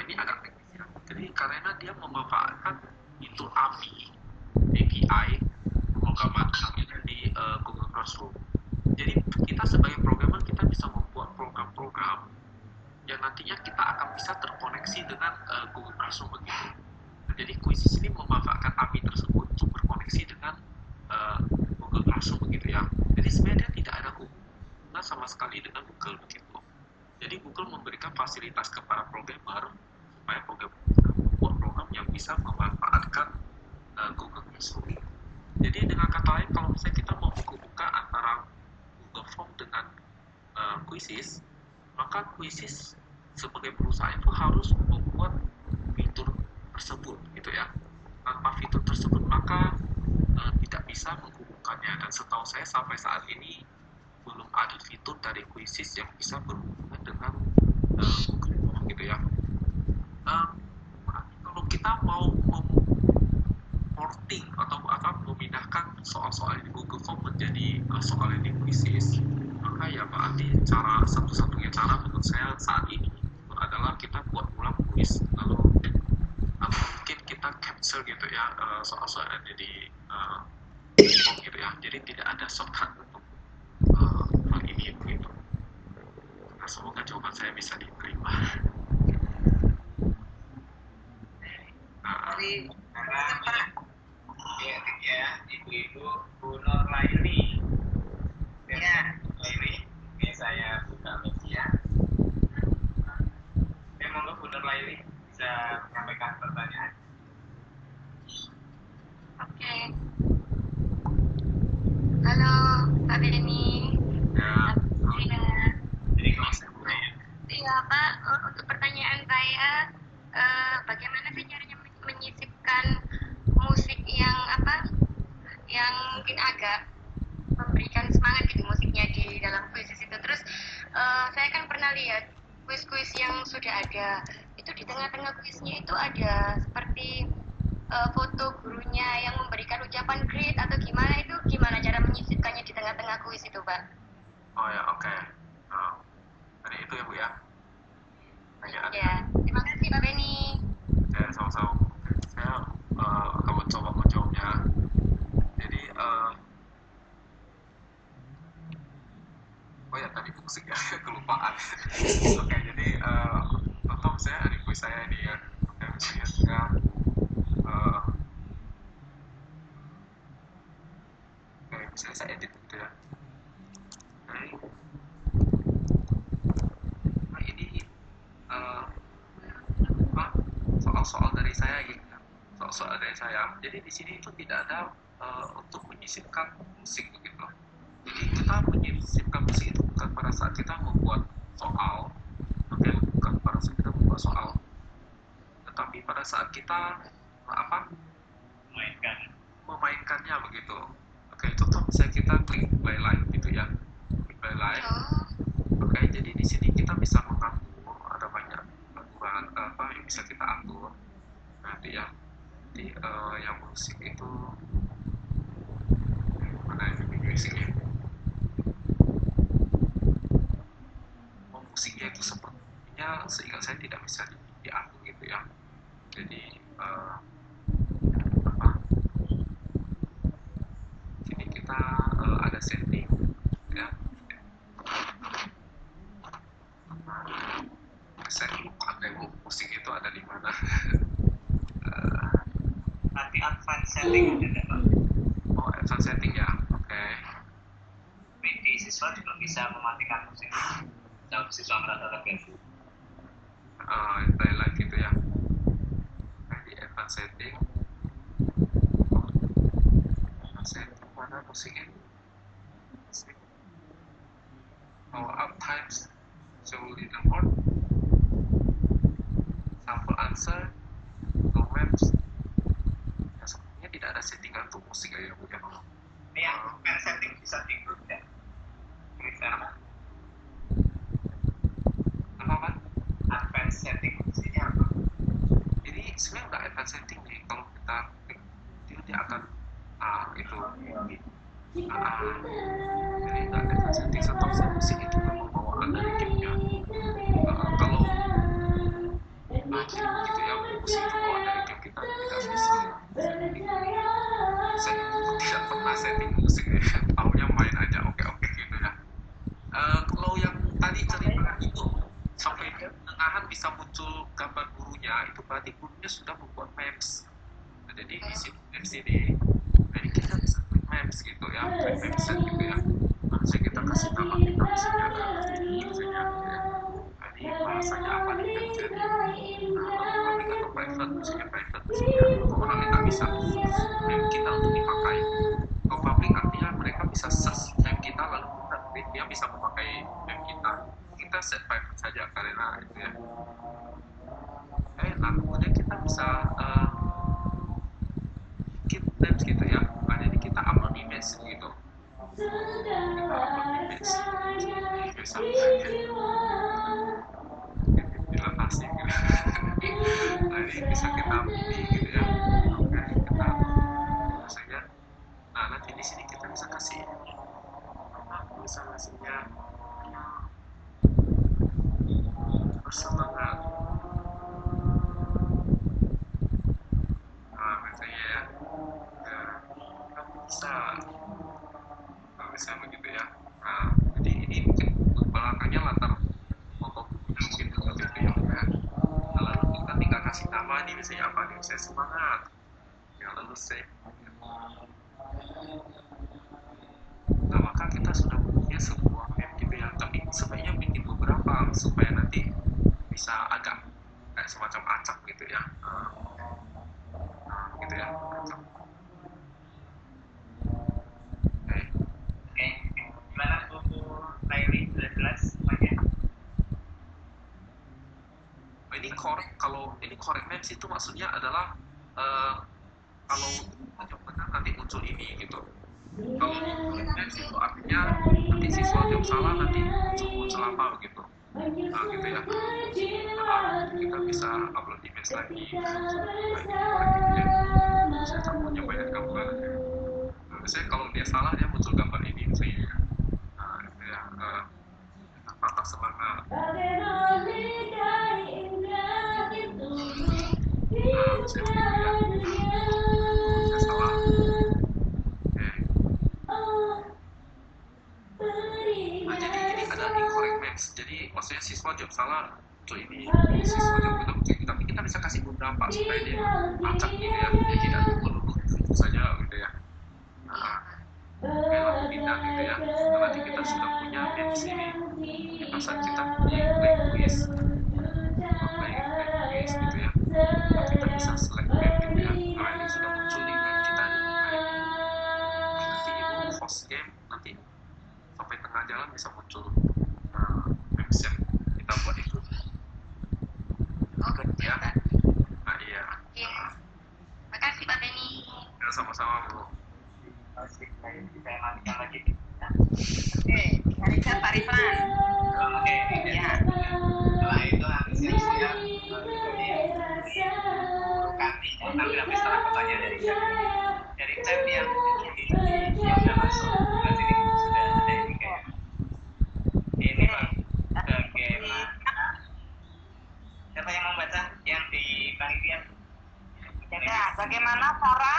ini agak teknis ya. Jadi karena dia memanfaatkan fitur API pemrograman di Google Classroom. Jadi kita sebagai programmer kita bisa membuat program-program yang nantinya kita akan bisa terkoneksi dengan Google Classroom begitu. Jadi Quizzes ini memanfaatkan API tersebut untuk berkoneksi dengan Google Classroom begitu ya. Jadi sebenarnya tidak ada hubungan sama sekali dengan Google begitu. Jadi Google memberikan fasilitas kepada programmer supaya programmer bisa membuat program yang bisa memanfaatkan Google Classroom. Jadi dengan kata lain kalau misalnya kita mau buka antara Google Form dengan Quizzes, maka Quizzes sebagai perusahaan itu harus membuat fitur tersebut gitu ya. Tanpa fitur tersebut maka tidak bisa menghubungkannya, dan setahu saya sampai saat ini belum ada fitur dari Quizzes yang bisa berhubungan dengan Google Form gitu ya. Kalau kita mau porting atau memindahkan soal-soal di Google Form menjadi soal di Quizzes, maka ya berarti satu-satunya cara menurut saya saat ini adalah kita buat ulang quiz, lalu atau mungkin kita capture gitu ya soal-soal yang ada di form gitu ya. Jadi tidak ada shortcut untuk hal ini begitu. Nah, semoga jawaban saya bisa diterima. Tadi ya ibu-ibu Bu Nur Laili. Ya, Laili. Ini saya buka media. Monggo Bu Nur Laili bisa menyampaikan pertanyaan. Oke. Halo, Pak Beni. Ya. Jadi kalau saya mulai ya. Iya Pak, untuk pertanyaan saya, bagaimana sih caranya menyisipkan musik yang mungkin agak memberikan semangat gitu musiknya di dalam Quizzes itu. Terus saya kan pernah lihat kuis-kuis yang sudah ada, itu di tengah-tengah kuisnya itu ada seperti foto gurunya yang memberikan ucapan great atau gimana, itu gimana cara menyisipkannya di tengah-tengah kuis itu Pak? Oh ya, oke. Tadi itu ya Bu ya. Ya, terima kasih Pak Beni. Ya, sama-sama. Saya akan mencoba menjawabnya. Jadi oh ya tadi musik ya, kelupaan. Oke, jadi contoh misalnya di kuis saya ini ya. Oke, misalnya saya misalnya saya edit gitu ya. Nah ini soal-soal dari saya gitu ya. Soal-soal dari saya. Jadi di sini itu tidak ada untuk menyisipkan musik begitu. Jadi kita menyisipkan musik itu bukan pada saat kita membuat soal, oke, bukan pada saat kita membuat soal, tetapi pada saat kita memainkannya begitu. Oke, contoh misalnya kita klik play live gitu ya, klik play live. Oke, jadi di sini kita bisa mengatur, ada banyak aturan yang bisa kita atur. Nanti ya, di yang musik itu mana ini musiknya? Musiknya itu sepertinya seingat saya tidak bisa diatur gitu ya. Jadi sini kita ada setting ya. Saya lupa deh musik itu ada di mana. Nanti advance setting ada Pak. Oh, advance setting ya. Oke. Di siswa juga bisa mematikan musik. Kalau siswa merasa terganggu. Highlight gitu ya. Nah, di advance setting. Setting mana musiknya? Up times show little more. Sample answer. Comments. Ya, sebenarnya tidak ada settingan untuk musik ya Bu ya. Ini yang advance setting bisa diikut ya. Bisa. Apa? Advance setting musiknya apa? Jadi sebenarnya nggak advance setting nih, kalau kita klik dia akan itu jadi nggak ada setting setup musik itu memang bawaan dari gamenya. Kalau game gitu ya, musik itu bawaan dari game, kita tidak bisa setting. Saya tidak pernah setting musik ya, taunya main aja oke gitu ya. Kalau yang tadi cerita itu sampai pertengahan bisa muncul gambar gurunya, itu berarti gurunya sudah membuat memes. Jadi di sini memes ini, jadi kita bisa buat memes gitu ya, memes set gitu ya. Langsung kita kasih nama, kita misalnya misalnya tadi bahasanya apa nih memes ini, public atau private, misalnya private misalnya, orang yang nggak bisa meme kita untuk dipakai. Kalau public artinya mereka bisa search meme kita, lalu dia bisa memakai meme kita. Kita set private saja karena itu ya. Nah kemudian kita bisa bikin memes gitu ya. Nah, jadi kita upload image gitu. Kita upload image misalnya bilang asing gitu. Nah ini bisa kita pilih gitu ya. Oke, kita misalnya. Nah nanti di sini kita bisa kasih misalnya bersemangat. Nah misalnya ya, bisa misalnya begitu ya. Nah jadi ini mungkin belakangnya latar pokok mungkin begitu ya. Nah, lalu kita tinggal kasih nama nih, misalnya apa nih, saya semangat ya, lalu saya. Nah maka kita sudah punya sebuah meme gitu ya, tapi sebaiknya bikin beberapa supaya nanti bisa agak kayak semacam acak gitu ya. Gitu ya, acak. Oke, gimana Bu Laili, sudah jelas semuanya? Ini korek, kalau ini korek memes itu maksudnya adalah kalau benar nanti muncul ini gitu. Kalau korek memes itu artinya nanti siswa jawab salah, nanti muncul apa gitu. Nah gitu ya. Kita bisa upload image lagi. Saya contohnya banyak gambar. Misalnya kalau dia salah, dia muncul gambar ini misalnya. Nah itu ya, patah semangat. Nah misalnya begitu ya. Saya salah. Nah jadi ini ada incorrect match. Jadi maksudnya siswa jawab salah untuk ini, siswa jawab benar untuk ini, tapi kita bisa kasih beberapa supaya dia acak gitu ya, dia tidak melulu itu saja gitu ya. Nah lalu pindah gitu ya. Nah, nanti kita sudah punya match ini, kita saat kita punya play quiz gitu ya. Nah, kita bisa select map gitu ya. Nah ini sudah muncul di map kita nih. Nanti itu host game, nanti sampai tengah jalan bisa muncul maps yang kita buat itu. Oke Ya. Pak. Nah iya. Makasih Pak Beni. Ya, sama-sama Bu. Masih saya lanjutkan lagi. Oke, dari chat Pak Rifan. Oke, Ya. setelah itu nanti siap-siap kami nanti setelah pertanyaan dari chat yang sudah masuk ke sini sudah ada ini kayak ini bagaimana, siapa yang membaca yang di panitia? Ya, bagaimana cara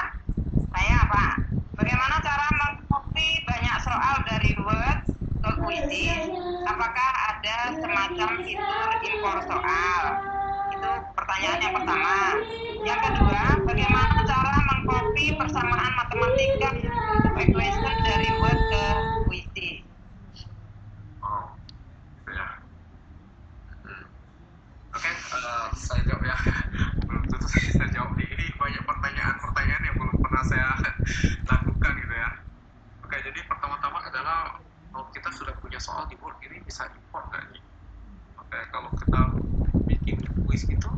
bagaimana cara mengcopy banyak soal dari Word ke Quizzes? Apakah ada semacam fitur impor soal? Itu pertanyaan yang pertama. Yang kedua, bagaimana cara mengcopy persamaan matematika untuk equation dari Word ke Quizzes? Oh, gitu ya. Oke, saya jawab ya. Belum tentu saya jawab nih. Ini banyak pertanyaan yang belum pernah saya lakukan gitu ya. Oke, jadi pertama-tama adalah kalau kita sudah punya soal di Word, ini bisa import nggak nih? Oke, kalau kita bikin quiz gitu,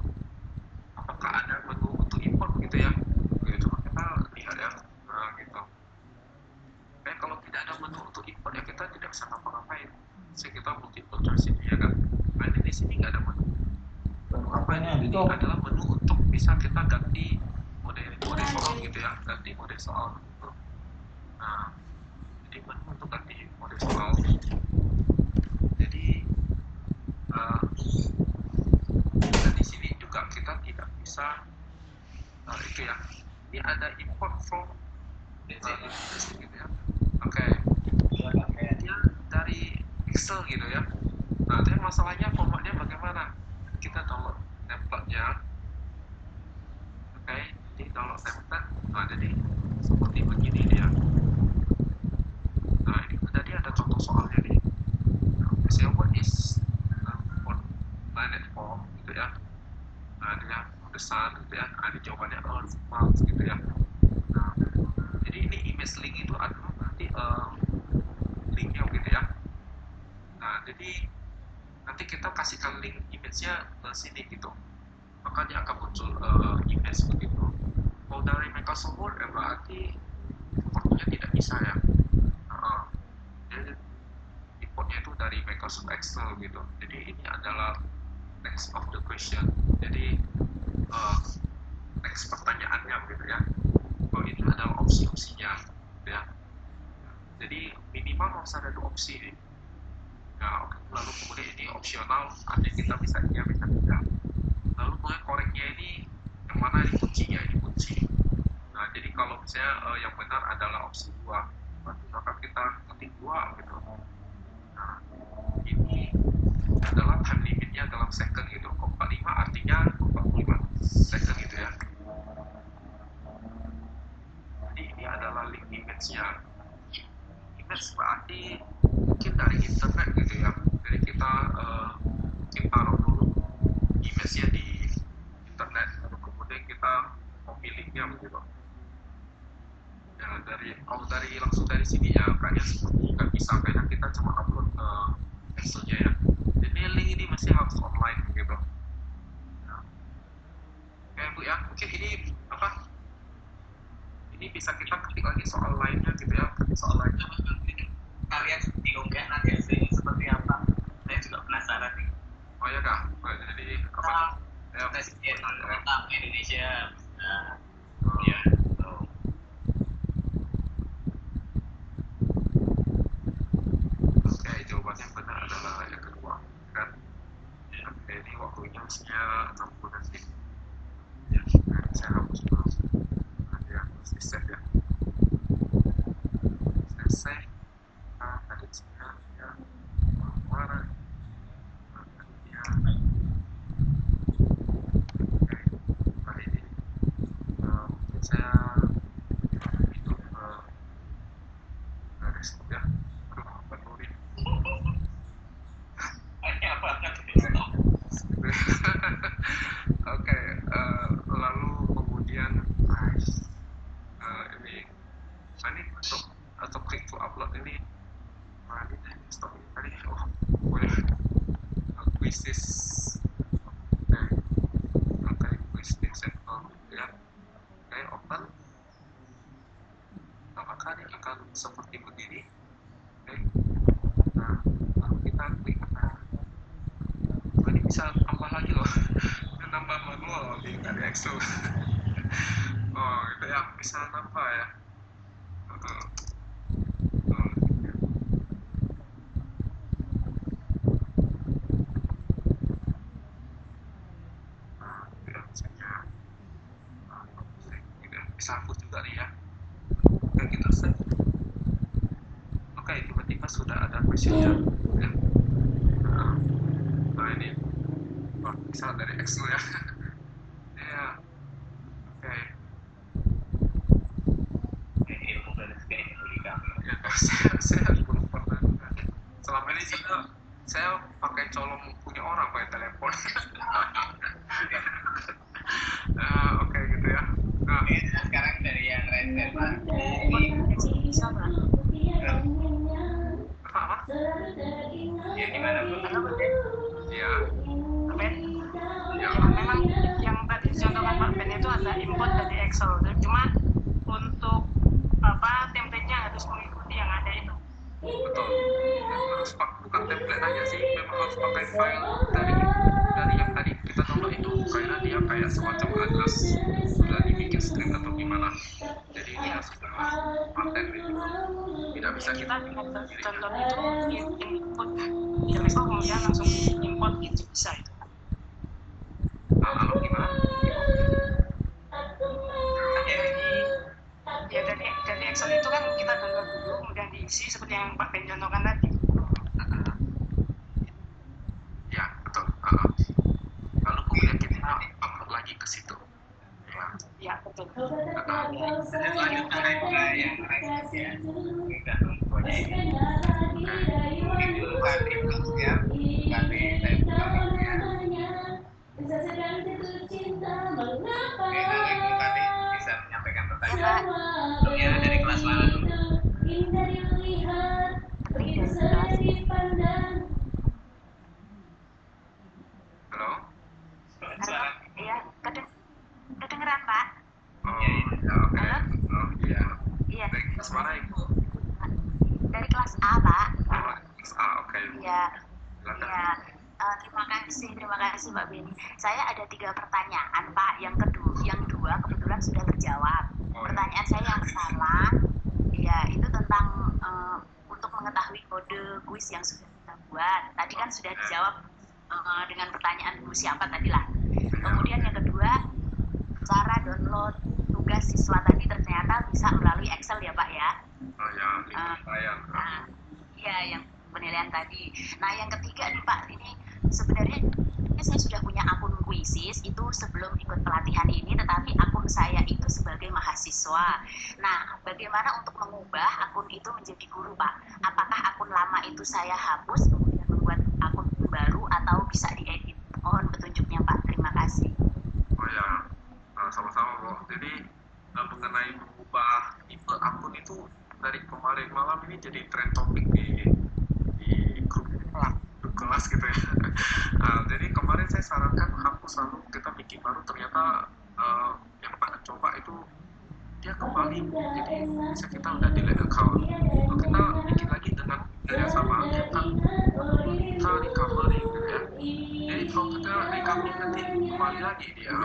apakah ada menu untuk import gitu ya? Oke, coba kita lihat ya. Nah, gitu. Oke, kalau tidak ada menu untuk import ya kita tidak bisa ngapa-ngapain. Jadi kita multiple choice ini ya kan. Nah, di sini nggak ada menu. Menu apa ini? Ini adalah menu untuk bisa kita ganti mode soal gitu ya, ganti mode soal gitu. Nah, jadi menu untuk ganti mode soal. gitu ya. Ini ada import from DC. gitu ya. Oke. Dia dari Excel gitu ya. Nah, tapi masalahnya formatnya bagaimana? Kita download template-nya. Oke, jadi download template. Nah, jadi seperti begini dia. Nah, ini tadi ada contoh soalnya nih. Say what is for planet form gitu ya. Nah, dia the sun gitu ya. Nah, ini jawabannya Earth, Mars gitu ya. Nah, jadi ini image link itu adalah nanti linknya gitu ya. Nah, jadi nanti kita kasihkan link image-nya ke sini gitu. Maka dia akan muncul image begitu. Kalau dari Microsoft Word berarti importnya tidak bisa ya. Jadi importnya itu dari Microsoft Excel gitu. Jadi ini adalah text of the question. Jadi teks pertanyaannya gitu ya. Oh, ini adalah opsi-opsinya gitu ya. Jadi minimal harus ada 2 opsi nih. Nah, lalu kemudian ini opsional, artinya kita bisa iya bisa tidak. Lalu kemudian koreknya ini yang mana ini kuncinya, ini kunci. Nah, jadi kalau misalnya yang benar adalah opsi 2, berarti maka kita ketik 2 gitu. Nah, ini adalah time limitnya dalam second gitu. 45 artinya 45 second gitu ya. Jadi ini adalah link image-nya. Image berarti mungkin dari internet gitu ya. Jadi kita taruh dulu image-nya di internet, lalu kemudian kita copy link-nya begitu. Ya, kalau langsung dari sini ya kayaknya seperti nggak bisa, karena kita cuma upload Excel-nya ya. Jadi link ini masih harus online gitu. Ya. Oke Bu ya, mungkin ini apa? Ini bisa kita ketik lagi soal lainnya gitu ya, soal lainnya. Kalian diunggah nanti hasilnya seperti apa? Saya juga penasaran nih. Oh ya kak, jadi apa? Ya, Presiden pertama Indonesia. Nah, ya. Oke, jawabannya yang benar adalah yang kedua, kan? Ya, oke, ini waktunya usia 60 detik. Ya, saya hapus dulu. Nanti harus di save ya. Saya save. Nah, tadi saya ya mana? Ya. Oke, nah ini mungkin saya itu desktop ya. Aduh, penuh nih. banyak banget. Oke, lalu kemudian ini untuk klik to upload ini, ini stop ini tadi. Oh, boleh quizzes. Oke, quizzes settle ya. Oke, open. Nah, maka ini akan seperti begini. Oke, nah lalu kita klik. Ini bisa tambah lagi loh. Nambah manual di Excel. Oh, gitu ya, bisa nambah ya. Bisa hapus juga nih ya. Oke, kita save. Oke, tiba-tiba sudah ada questionnya ya. Nah ini bisa dari Excel ya. Ya, oke. Ilmu dan sebagainya bagi kami. Ya, saya belum pernah. Selama ini saya pakai colong punya orang pakai telepon. Oke gitu ya. Nah, Ini sekarang dari yang Red apa? Ya gimana Bu? Ya, Ya, memang yang tadi dicontohkan Pak Ben itu ada import dari Excel. Cuma untuk template-nya harus mengikuti yang ada itu. betul. Harus bukan template aja sih, memang harus pakai file dari yang tadi kita download itu, karena dia kayak semacam address sudah dibikin script atau gimana. Jadi ini harus paten gitu. Tidak bisa Kita kita dengan contoh itu input di Excel kemudian langsung import itu bisa itu. lalu gimana? prediksi seperti yang Pak Ben contohkan tadi. Ya, betul. Lalu kemudian kita upload lagi ke situ. Ya. Ya, betul. Selanjutnya yang request ya, kita nunggunya ini. Mungkin dulu tadi ya, tadi saya buka ya. Oke, lalu Ibu tadi bisa menyampaikan pertanyaan. Ya, dari kelas mana dulu? Halo? Suara. Iya, kedengeran Pak? Oh, Iya, iya. ya, oke. Oh, iya. Iya. Dari kelas mana, Ibu? Dari kelas A Pak. Oh, kelas A, oke. Iya. Silakan. Iya. Terima kasih Mbak Beni. Saya ada 3 pertanyaan Pak. Yang dua kebetulan sudah terjawab. Oh, iya. Pertanyaan saya yang pertama, ya itu tentang untuk mengetahui kode kuis yang sudah kita buat. Tadi kan sudah dijawab dengan pertanyaan Bu siapa tadi lah. Kemudian yang kedua, cara download tugas siswa tadi ternyata bisa melalui Excel ya Pak ya. Oh, ya, penilaian. Nah, iya yang penilaian tadi. Nah yang ketiga nih Pak, ini sebenarnya saya sudah punya akun Quizzes itu sebelum ikut pelatihan ini, tetapi akun saya itu sebagai mahasiswa. Nah, bagaimana untuk mengubah akun itu menjadi guru Pak? Apakah akun lama itu saya hapus kemudian membuat akun baru atau bisa diedit? Mohon petunjuknya Pak. Terima kasih. Oh ya, sama-sama Bu. Jadi mengenai mengubah tipe akun itu dari kemarin malam ini jadi trend topik di grup kelas gitu ya. Jadi kemarin saya sarankan hapus lalu kita bikin baru, ternyata yang Pak coba itu dia kembali, jadi bisa kita udah delete account. Lalu kita bikin lagi dengan yang sama, dia kan kita recovery gitu ya. Jadi kalau kita recovery nanti kembali lagi dia.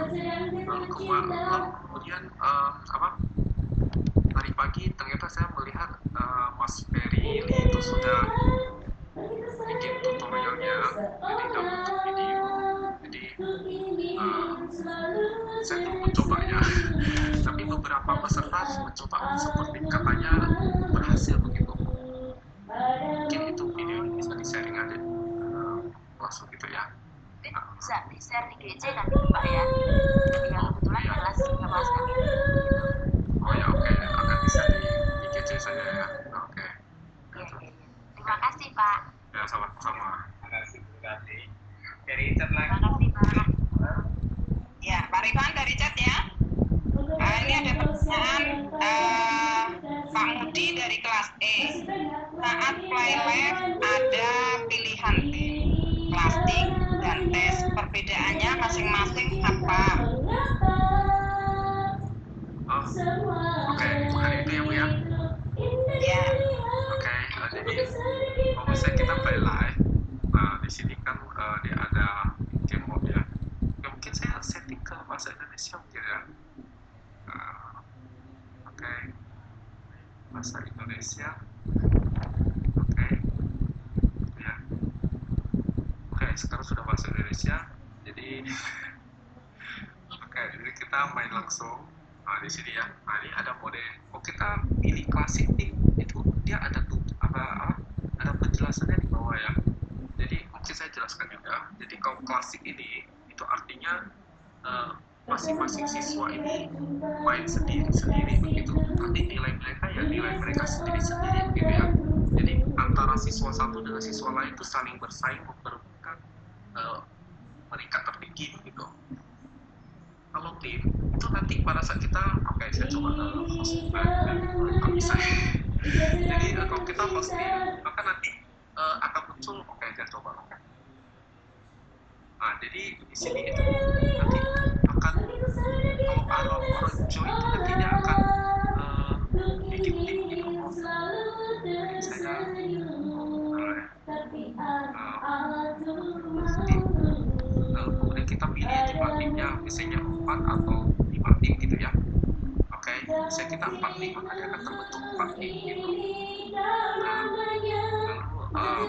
Lalu kemudian tadi pagi ternyata saya melihat Mas Ferry itu sudah bikin tutorialnya, jadi dalam bentuk video. Jadi saya belum mencobanya, tapi beberapa peserta mencoba seperti katanya berhasil begitu. Mungkin itu video bisa di-sharing aja langsung gitu ya. Bisa di-share di GC kan Pak ya? Ya kebetulan kelas kami. Oh ya, oke, akan bisa di GC saja ya. Oke. Iya. Terima kasih Pak. Ya, sama-sama. Terima kasih Bu Rati. Dari chat Terima lagi. kasih Pak. Ya, Pak Rifan dari chat ya. Ini ada pertanyaan Pak Mudi dari kelas E. Saat playlab ada pilihan plastik dan tes, perbedaannya masing-masing apa? Oh, oke, bukan itu ya Bu ya. Ya, Oke, jadi kalau misalnya kita play live, nah di sini kan dia ada game mode ya. Ya mungkin saya setting ke bahasa Indonesia mungkin ya. Oke, bahasa Indonesia. Oke, ya. Oke, sekarang sudah bahasa Indonesia. Jadi, oke, jadi kita main langsung. Nah, di sini ya. Nah, ini ada mode. Oh, kita pilih klasik nih. Itu dia ada ada penjelasannya di bawah ya. Jadi mungkin saya jelaskan juga. Jadi kalau klasik ini itu artinya masing-masing siswa ini main sendiri-sendiri begitu. Nanti nilai mereka ya nilai mereka sendiri-sendiri gitu ya. Jadi antara siswa satu dengan siswa lain itu saling bersaing memperebutkan peringkat tertinggi begitu. Kalau tim itu nanti pada saat kita saya coba host nggak bisa. Jadi kalau kita host tim maka nanti akan muncul saya coba. Nah jadi di sini itu nanti akan kalau orang join itu nanti dia akan bikin tim gitu. Jadi saya kemudian kita pilih jumlah timnya misalnya 4 atau 5 tim gitu ya. Oke, misalnya kita 4 tim maka dia akan terbentuk 4 tim gitu. Lalu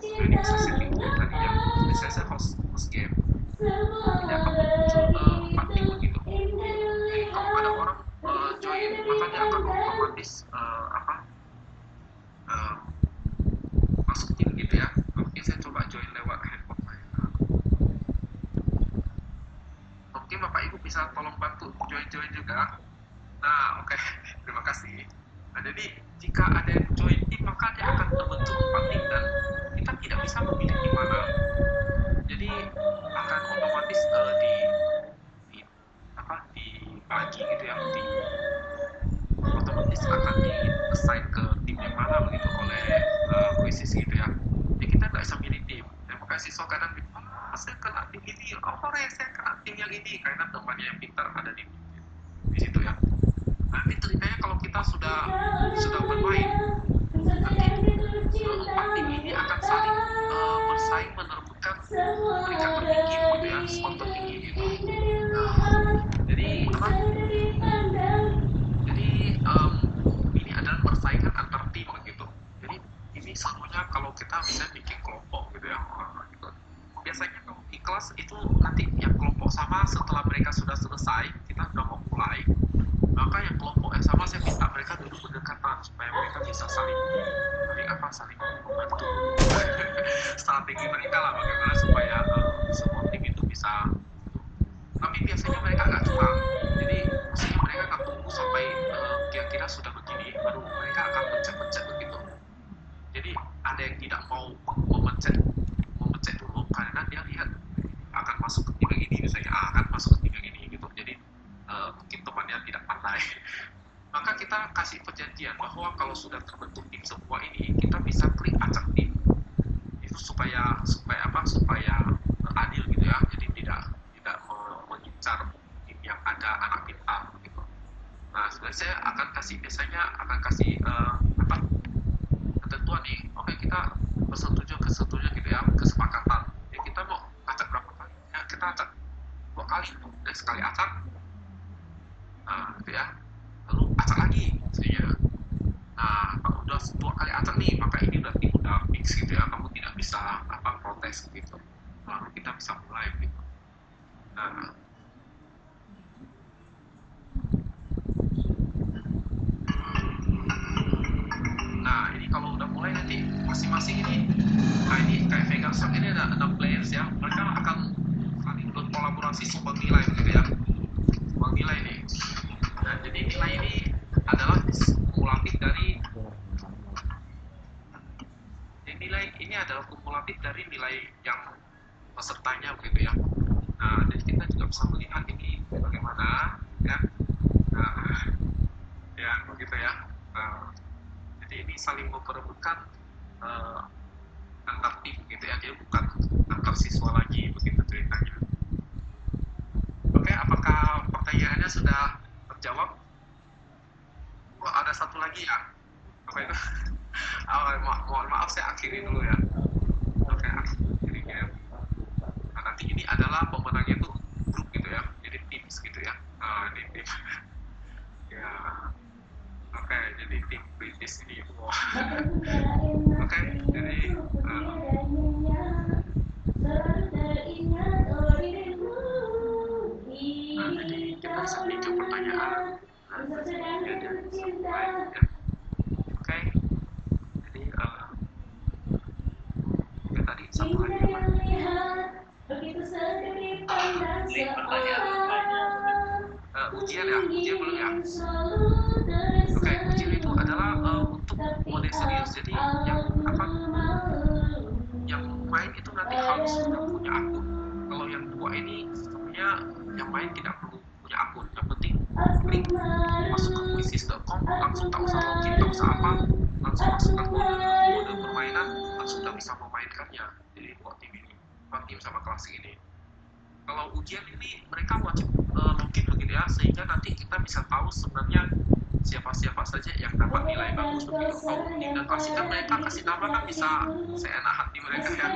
ini bisa setting tadi yang misalnya saya host game, dia akan muncul 4 tim begitu. Jadi kalau ada orang join maka dia akan otomatis gitu ya. Oke, saya coba join lewat handphone saya. Mungkin Bapak Ibu bisa tolong bantu join juga. Nah, oke. Terima kasih. Nah, jadi jika ada yang join tim, maka dia akan terbentuk 4 tim dan kita tidak bisa memilih di mana. Jadi akan otomatis dibagi gitu ya, otomatis akan di-assign ke tim yang mana begitu oleh Quizzes gitu ya. Jadi kita nggak bisa milih tim. Dan makanya siswa kadang saya kena tim ini, saya kena tim yang ini karena temannya yang pintar ada di situ ya. Nanti ceritanya kalau kita sudah bermain, nanti 4 tim ini akan saling bersaing menerbitkan peringkat tertinggi gitu ya, skor tertinggi gitu. Jadi ini adalah persaingan antar tim gitu. Jadi ini semuanya kalau kita bisa bikin kelompok gitu ya. Gitu. Biasanya kalau di kelas itu nanti yang kelompok sama setelah mereka sudah selesai, kita sudah mau mulai, maka yang kelompok yang sama saya minta mereka duduk berdekatan supaya mereka bisa saling membantu strategi mereka lah bagaimana supaya semua tim itu bisa. Tapi biasanya mereka nggak curang, jadi maksudnya mereka nggak tunggu sampai kira-kira sudah begini baru mereka akan mencet begitu. Jadi ada yang tidak mau memencet dulu karena dia lihat akan masuk ke tim yang ini, misalnya akan masuk ke tim yang ini gitu. Jadi mungkin temannya tidak pandai. Maka kita kasih perjanjian bahwa kalau sudah terbentuk tim semua ini, kita bisa klik acak tim. Itu supaya adil gitu ya. Jadi tidak mengincar tim yang ada anak pintar gitu. Nah, sebenarnya saya biasanya akan kasih ketentuan nih. Oke, kita bersetuju gitu ya, kesepakatan. Ya, kita mau acak berapa kali? Ya, kita acak 2 kali. Dan sekali acak, gitu ya. Lalu acak lagi, misalnya. Nah, kalau udah 2 kali acak nih, maka ini berarti udah fix gitu ya. Kamu tidak bisa protes gitu. Lalu kita bisa mulai gitu. Nah, ini kalau udah mulai nanti masing-masing ini, nah ini kayak Vegas ini ada 6 players ya, mereka akan saling berkolaborasi soal nilai gitu ya, soal nilai nih. Nah, jadi nilai ini adalah kumulatif dari nilai yang pesertanya begitu ya. Nah, jadi kita juga bisa melihat ini bagaimana ya. Nah, ya begitu ya. Jadi ini saling memperebutkan antar tim gitu ya, dia bukan antar siswa lagi begitu ceritanya. Oke, apakah pertanyaannya sudah terjawab? Ada satu lagi ya. Apa itu? Mohon maaf saya akhiri dulu ya. Oke, akhiri ya. Nah, nanti ini adalah pemenangnya itu grup gitu ya, jadi teams gitu ya. Ini tim. Ya. Oke, jadi tim British ini. Oke, jadi jadi kita bisa bikin pertanyaan. Oke, jadi tadi satu lagi ujian ya, ujian belum ya. Oke, ujian itu adalah untuk mode serius. Jadi yang main itu nanti harus sudah punya akun. Kalau yang 2 ini sebenarnya yang main tidak perlu punya akun. Yang penting klik masuk ke quizzes.com, langsung tak usah login, tak usah apa, langsung masukkan mode permainan, langsung sudah bisa memainkannya. Jadi buat tim ini, buat tim sama kelas ini. Kalau ujian ini mereka wajib login begitu ya, sehingga nanti kita bisa tahu sebenarnya siapa saja yang dapat nilai bagus begitu. Kalau tim dan klasik kan mereka kasih nama kan bisa seenak hati mereka ya,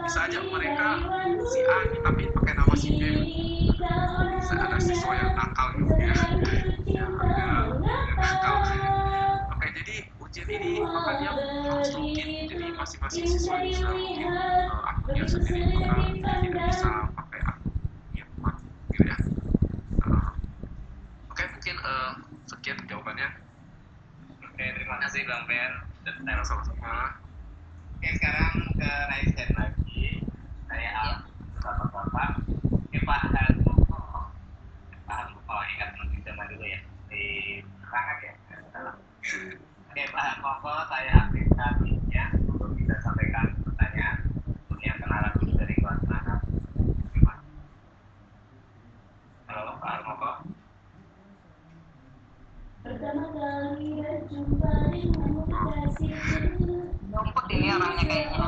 bisa aja mereka si A ini tapi pakai nama si B. Ada siswa yang nakal gitu ya, nakal. Oke, jadi ujian ini maka dia harus login. Jadi masing-masing siswa ini sudah login akunnya sendiri, maka dia tidak bisa pakai akun yang buat gitu ya. Oke, mungkin sekian jawabannya. Oke, terima kasih Bang Ben dan sama-sama. Oke, sekarang ke kayaknya.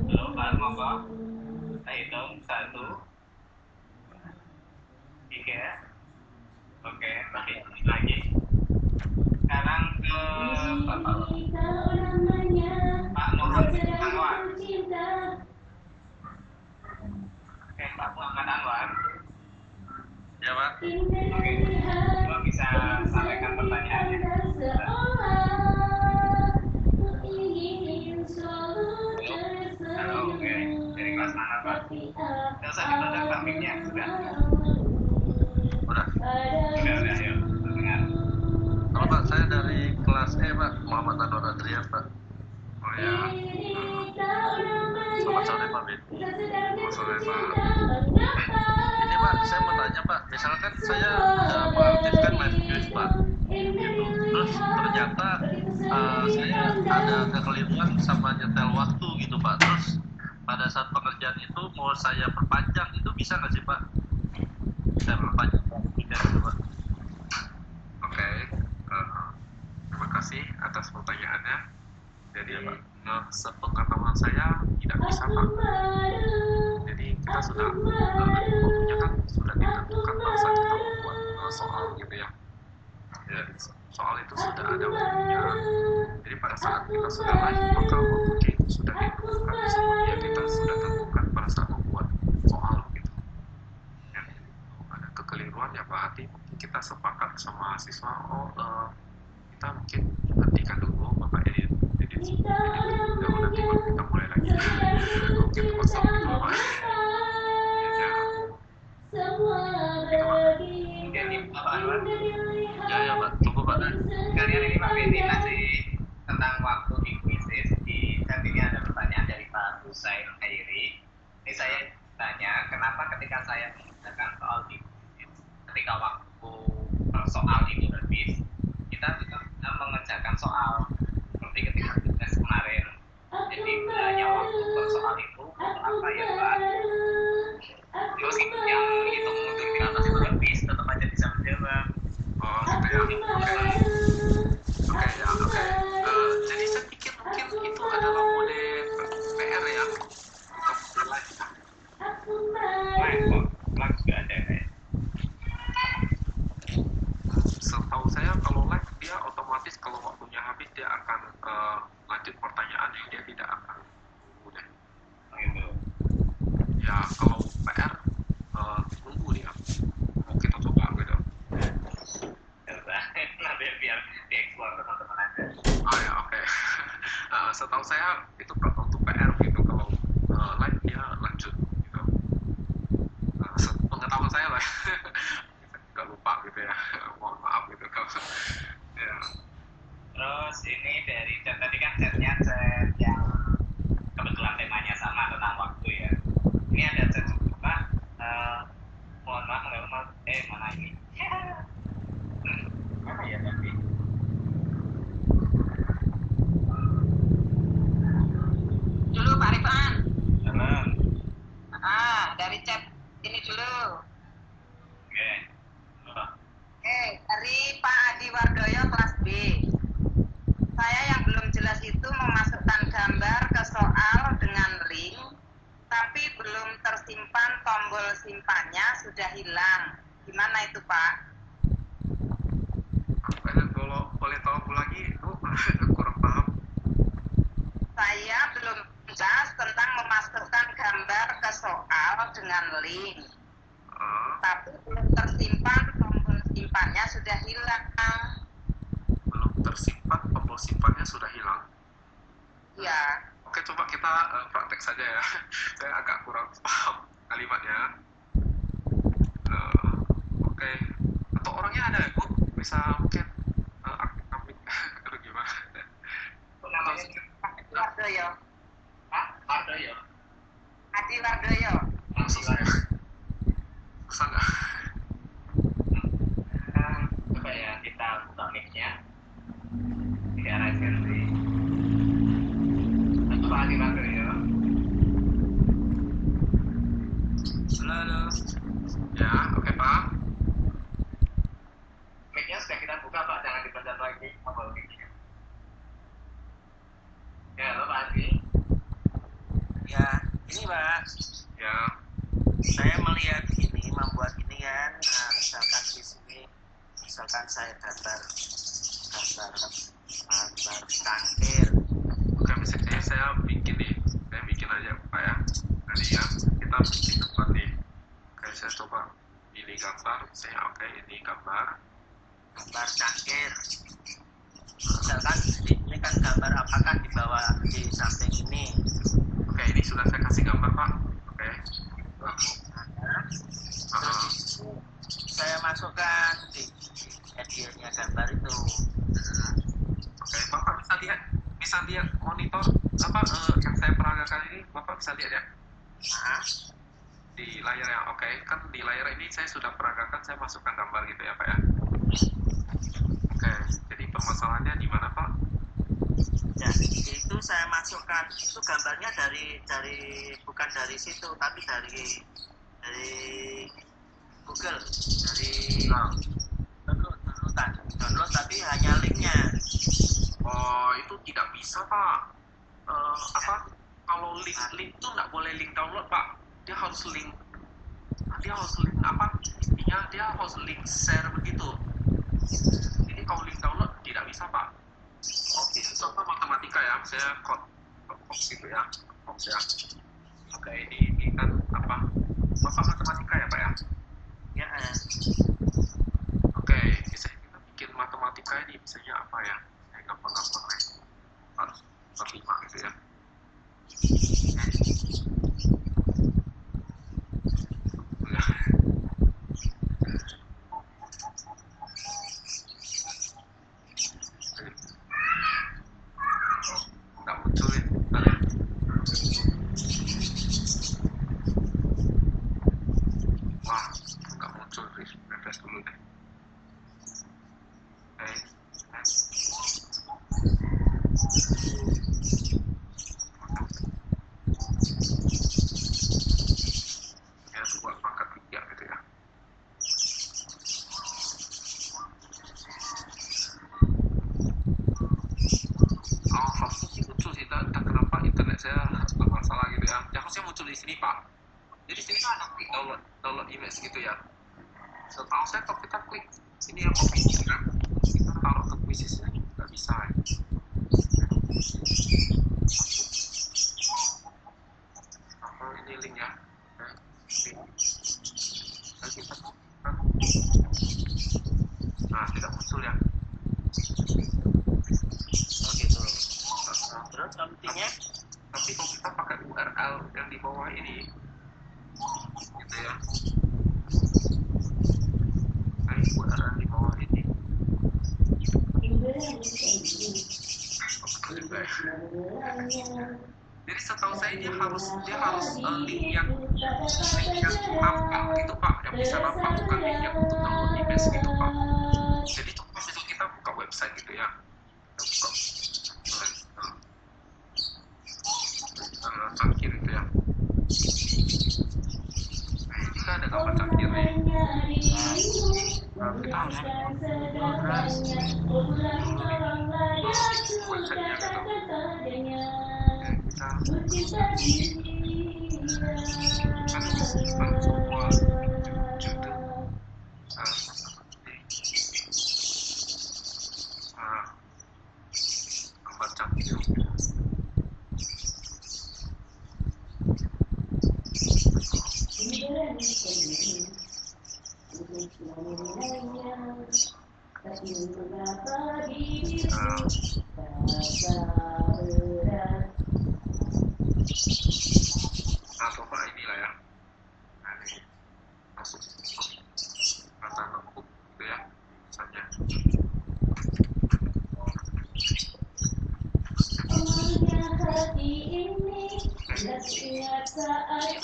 Halo Pak Moko, kita hitung 1, 3, oke, lagi. Sekarang ke Bapak Muhammad Anwar. Oke, Pak Muhammad Anwar. Ya Pak. Oke, coba bisa sampaikan pertanyaannya. Halo, oke. Dari kelas mana Pak? Tidak usah ditonton Pak mic-nya, sudah. Udah. Udah, yuk. Dengar. Halo Pak, saya dari kelas E Pak, Muhammad Anwar Adrian Pak. Oh ya. Selamat sore Pak Ben. Selamat sore Pak. Ini Pak, saya mau tanya Pak, misalkan saya mengaktifkan live news Pak, gitu. Terus ternyata saya ada kekeliruan sama nyetel waktu gitu Pak. Terus pada saat pengerjaan itu mau saya perpanjang, itu bisa nggak sih Pak? Saya perpanjang waktunya gitu Pak. Oke, terima kasih atas pertanyaannya. Jadi sepengetahuan saya tidak bisa Pak. Jadi kita sudah waktunya kan sudah ditentukan pada saat kita membuat soal gitu ya. Ya, soal itu sudah ada waktunya. Jadi pada saat kita sudah live maka waktunya itu sudah ditentukan seperti yang kita sudah tentukan pada saat membuat soal gitu. Ya, ada kekeliruan ya berarti mungkin kita sepakat sama siswa kita mungkin hentikan dulu maka edit dulu nanti baru kita mulai lagi. Oke, terpaksa begitu Pak. Ya, gitu Pak. Jadi Pak Anwar, Ya Pak, tunggu Pak. kalian ini Pak Beni masih tentang waktu di kuisis. Dan ini ada pertanyaan dari Pak Husain Khairi. Ini saya tanya, kenapa ketika saya mengerjakan soal di kuisis, ketika waktu soal itu habis, kita tidak mengerjakan soal seperti ketika tugas kemarin. Jadi hanya waktu per soal itu apa ya Pak? Terus yang hitung mundur di atas itu habis, tetap aja bisa menjawab. Oh gitu ya. Oke ya, oke. Jadi saya pikir mungkin itu adalah mode PR ya. Live. Live kok, live juga ada ya. Setahu saya kalau live dia otomatis kalau waktunya habis dia akan lanjut pertanyaan yang dia tidak akan mudah. Gitu. Ya kalau PR tunggu dia. Mau kita coba gitu. Nanti biar dieksplor teman-teman aja. Oh ya oke. Setahu saya itu untuk PR gitu kalau live dia lanjut gitu. Pengetahuan saya lah. Gak lupa gitu ya. Mohon maaf gitu kalau ya. Terus ini dari chat tadi kan chatnya chat yang kebetulan temanya sama tentang waktu ya. Ini ada chat juga. Mohon maaf mana ini? Mana ya tadi? Dulu Pak Rifan. Salam. Dari chat ini dulu. Oke. Dari Pak Adi Wardoyo kelas B. Saya yang belum jelas itu memasukkan gambar ke soal dengan link, tapi belum tersimpan tombol simpannya sudah hilang. Gimana itu Pak? Kalau boleh tahu lagi, kurang paham. Saya belum jelas tentang memasukkan gambar ke soal dengan link, tapi belum tersimpan tombol simpannya sudah hilang. Belum tersimpan, tombol simpannya sudah hilang. Ya. Oke, coba kita praktek saja ya. Saya agak kurang paham kalimatnya. Oke. Atau orangnya ada ya, Bu? Bisa mungkin aktif atau gimana? Namanya Adi Wardoyo. Pak Wardoyo. Adi Wardoyo. Susah ya? Susah nggak? Coba ya kita buka mic-nya. Di arah sini. Pak Adi Wardoyo. Selalu. Ya, oke Pak. Mic-nya sudah kita buka Pak, jangan dipencet lagi tombol mic-nya. Ya, halo Pak Adi. Ini Pak, Ya. saya melihat ini, membuat ini kan, misalkan di sini, misalkan saya gambar cangkir. Oke, misalnya saya bikin aja Pak ya. Tadi ya, kita bikin gambar nih. Oke, saya coba pilih gambar. Ini gambar. Gambar cangkir. Misalkan ini kan gambar apakah di bawah, di samping ini. Oke, ini sudah saya kasih gambar Pak. Oke. Terus saya masukkan di medianya gambar itu. Oke, Bapak bisa lihat monitor yang saya peragakan ini, Bapak bisa lihat ya Nah, di layar ya. Oke, kan di layar ini saya sudah peragakan, saya masukkan gambar gitu ya Pak ya. Oke, jadi permasalahannya di mana Pak? ya itu saya masukkan, itu gambarnya dari bukan dari situ, tapi dari Google, dari download tapi hanya linknya. Oh, itu tidak bisa Pak. Kalau link itu nggak boleh link download Pak. Dia harus link intinya dia harus link share begitu. Jadi kalau link download tidak bisa Pak. Oke, contoh matematika ya, saya code gitu ya. Oke, ini kan apa? Bapak matematika ya Pak ya? Ya, Oke, misalnya kita bikin matematika ini misalnya apa ya? Saya gampang-gampang ya. Harus terlima gitu ya. Nggak muncul ya. Wah, nggak muncul. Refresh dulu deh. Ya, 2/3 gitu ya. Oh, harusnya sih muncul sih, entah kenapa internet saya bermasalah gitu ya. Ya harusnya muncul di sini Pak. Jadi sini kan ada klik download image gitu ya. Setahu saya kalau kita klik sini yang official kan, kita taruh ke quizzes ini nggak bisa ya. Ini link ya. Nah, tidak muncul ya. oh gitu. Terus nantinya Tapi kalau kita pakai URL yang di bawah ini, gitu ya. Nah, URL di bawah ini. Jadi setahu saya dia harus link yang nampak gitu Pak, yang bisa nampak, bukan link yang untuk download image gitu Pak. Jadi contoh misalnya kita buka website gitu ya, kita buka cangkir gitu ya. Nah, ini kan ada gambar cangkir nih. Nah, kita harus websitenya gitu. Kita semua judul gambar cangkir. Nah, coba inilah ya. Nah, ini masuk kata notebook gitu ya, misalnya.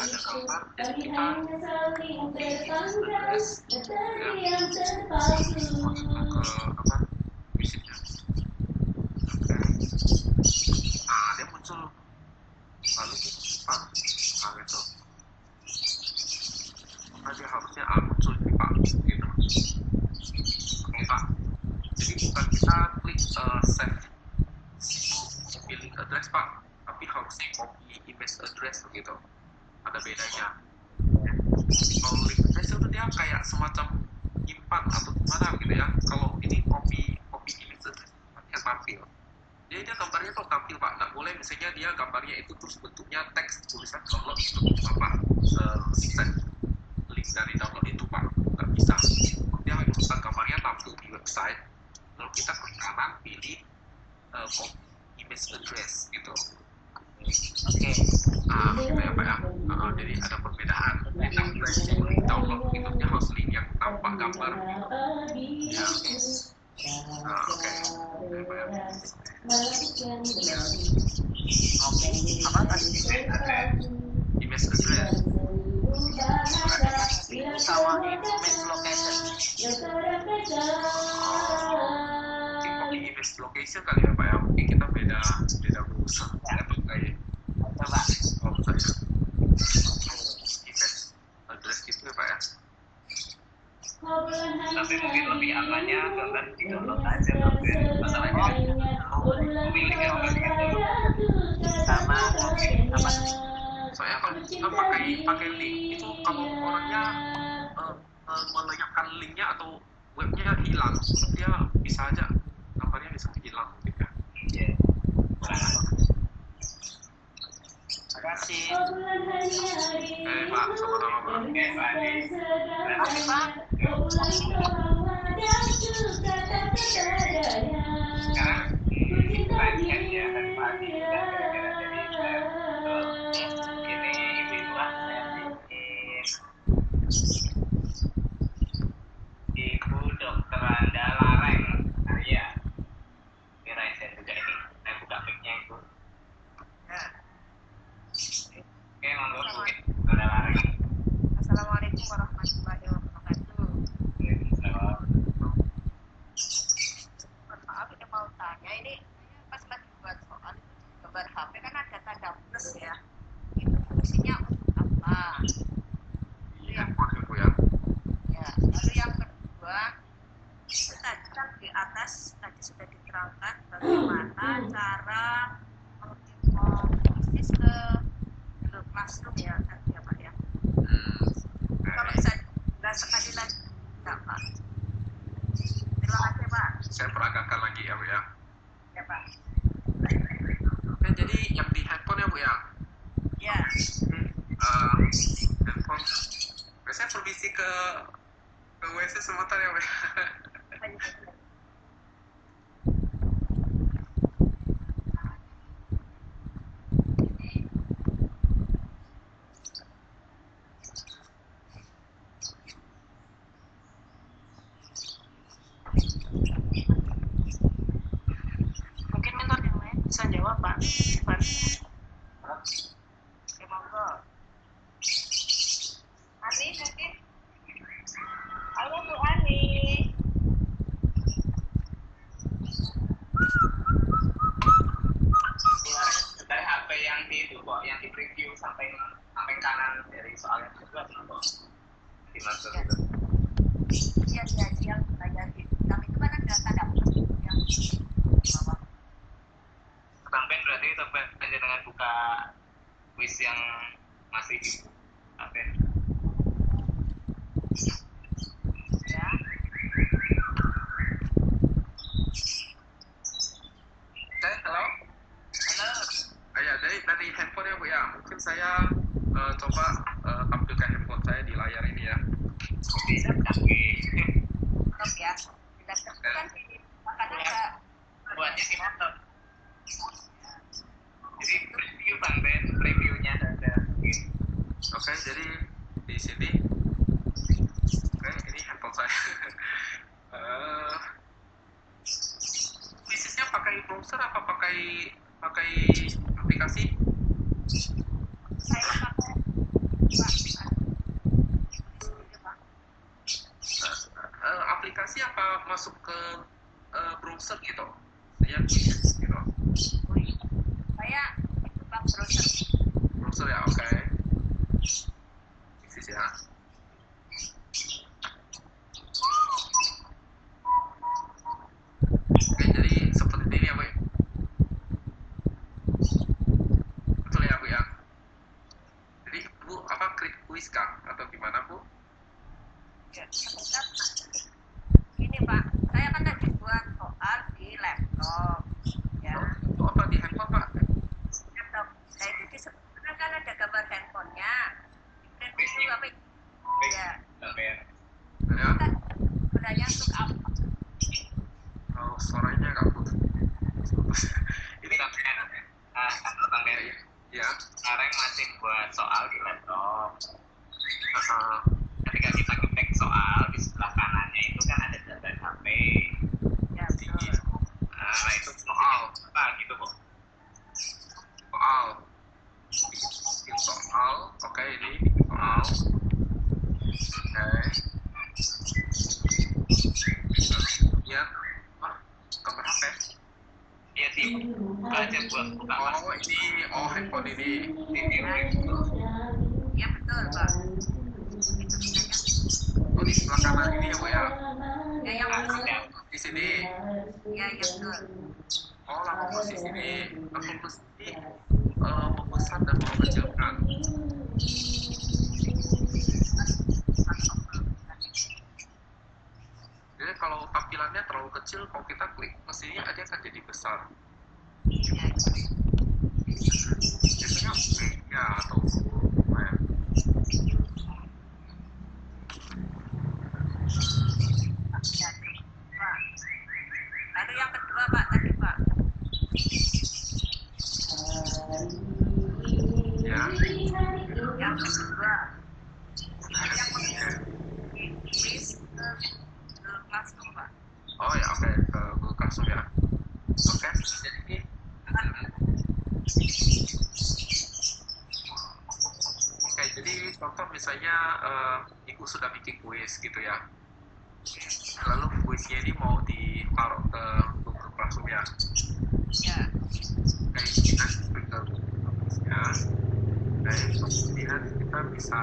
Ada gambar, jadi kita visinya. Nah, dia muncul lalu Pak, nah gitu. Nah, dia harusnya muncul di Pak gitu. Oke Pak, jadi bukan kita klik save billing address Pak, tapi harusnya copy image address begitu. ada bedanya. Kalau link address itu dia kayak semacam nyimpan atau gimana gitu ya. Kalau ini copy image address yang tampil. Jadi dia gambarnya tuh tampil Pak, nggak boleh misalnya dia gambarnya itu terus bentuknya teks tulisan download itu apa link dari download itu Pak, nggak bisa. Dia harus gambarnya tampil di website, lalu kita klik kanan pilih copy image address gitu. Oke. Gitu ya Pak ya. Jadi ada perbedaan. Link download itu dia harus link yang tanpa gambar gitu. Ya. Oke. Pak ya. Apa tadi Image address. sama image location? Mungkin copy image location kali ya Pak ya. Mungkin kita beda browser atau kayak Coba. saya image address gitu ya Pak ya. Tapi mungkin lebih amannya gambar di download aja, tapi masalahnya pemiliknya sama apa? Soalnya kalau kita pakai link itu kalau orangnya melenyapkan linknya atau webnya hilang, dia bisa aja gambarnya bisa hilang gitu ya. Iya. Terima kasih. Pak, sama-sama Pak. Oke, Pak Adi. Berarti Pak. Sekarang dilanjutkan ya kan Pak Adi dan gara-gara jadi ini itulah Ibu Dokter Anda Lareng. Iya. Ini Raisen juga ini. Saya buka mic-nya itu. Oke, monggo Bu. Anda Lareng. Assalamualaikum warahmatullahi wabarakatuh. Maaf, ini mau tanya, ini pas lagi buat soal itu gambar HP kan ada tanda plus ya. Itu fungsinya untuk apa? Itu yang Ibu ya. ya. Lalu yang kedua, itu tadi kan di atas tadi sudah diterangkan bagaimana cara bisnis ke Classroom ya tadi ya Pak ya. Kalau bisa sekali lagi enggak Pak? Terima kasih Pak. Saya peragakan lagi ya Bu ya. Ya Pak. Oke, jadi yang di handphone ya Bu ya. Ya. Handphone. Saya permisi ke WC sebentar ya Bu ya. Mungkin mentor yang lain bisa jawab Pak. Oke, monggo. Ani mungkin. Halo Bu Ani. Dari HP yang di itu kok, yang di preview sampai kanan dari soal yang kedua kenapa? Dimaksud itu. Iya, yang saya di kami itu kan ada tanda plus yang bawah. Kang Ben berarti sampai aja dengan buka quiz yang masih di HP. Ya. Halo. Halo. Ya, dari handphone ya Bu ya. Mungkin saya coba tampilkan handphone saya di layar ini ya. Bisa tapi Tetap ya. Kita kan di makanya ada buatnya di motor. Jadi preview Bang Ben, previewnya ada. Oke, jadi di sini. Oke, ini handphone saya. Bisnisnya pakai browser apa pakai aplikasi? saya pakai Pak. Aplikasi apa masuk ke browser gitu? Saya gitu. Saya itu Pak browser. Browser ya, oke. Bisnis ya. Oke, jadi seperti ini ya Bu. Betul ya Bu ya. Jadi Bu kuis kah atau gimana Bu? Ya, sebentar. Ini Pak, saya kan tadi buat soal di laptop. Ya, Itu apa di handphone Pak? laptop. Nah itu di sebelah kan ada gambar handphonenya. Dan itu apa? Ya, Ya, kan sebenarnya untuk apa? kalau suaranya nggak putus. Ini kan kalau Bang Ben, Ya, sekarang masih buat soal di laptop. uh, Ketika kita ketik soal di sebelah kanannya itu kan ada gambar HP. Ya, betul. Nah itu soal apa gitu Bu? soal, bikin soal, oke ini soal, oke. Kemudian, gambar HP. Iya sih, belajar buat buka mas. Oh ini, handphone ini. Ya betul Pak. Itu sebenarnya Oh di sebelah kanan ini ya Bu ya. ya yang betul. Di sini. Ya betul. Oh lama posisi sini. Aku mesti membesar dan mengecilkan. Jadi kalau tampilannya terlalu kecil, kalau kita klik mesinnya aja akan jadi besar. Biasanya ya atau ya. Lalu yang kedua Pak tadi Pak. Ya. Yang kedua yang kuis ke Classroom Pak. Oh ya oke ke Google Classroom ya. Oke. Jadi oke jadi contoh misalnya Ibu sudah bikin kuis gitu ya. Lalu kuisnya ini mau ditaruh ke Google Classroom ya. Ya. Oke, kita klik ke Google kuisnya. Oke, kemudian kita bisa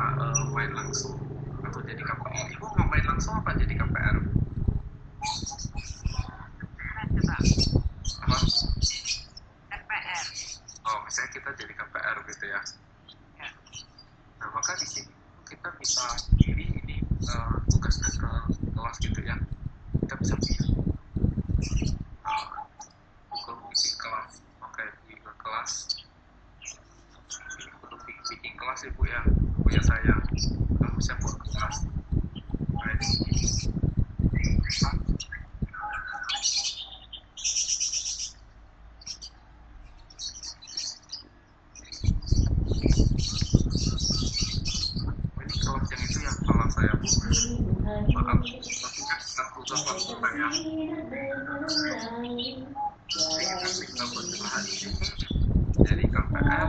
main langsung atau jadi KPR. Ibu mau main langsung apa jadi KPR? Coba. Apa? RPR. Oh, misalnya kita jadi KPR gitu ya. Ya. Nah, maka di sini kita bisa pilih ini tugasnya ke kelas gitu ya. Kita bisa pilih Google bikin kelas. Oke, di kelas. Ini untuk bikin kelas Ibu ya, punya saya. Kamu bisa buat kelas. Nah, di sini. Ini kelas yang itu yang salah saya Bu. Maaf, maksudnya kita Google Classroom ya. Jadi kita tinggal berjelasan ini jadi KPR.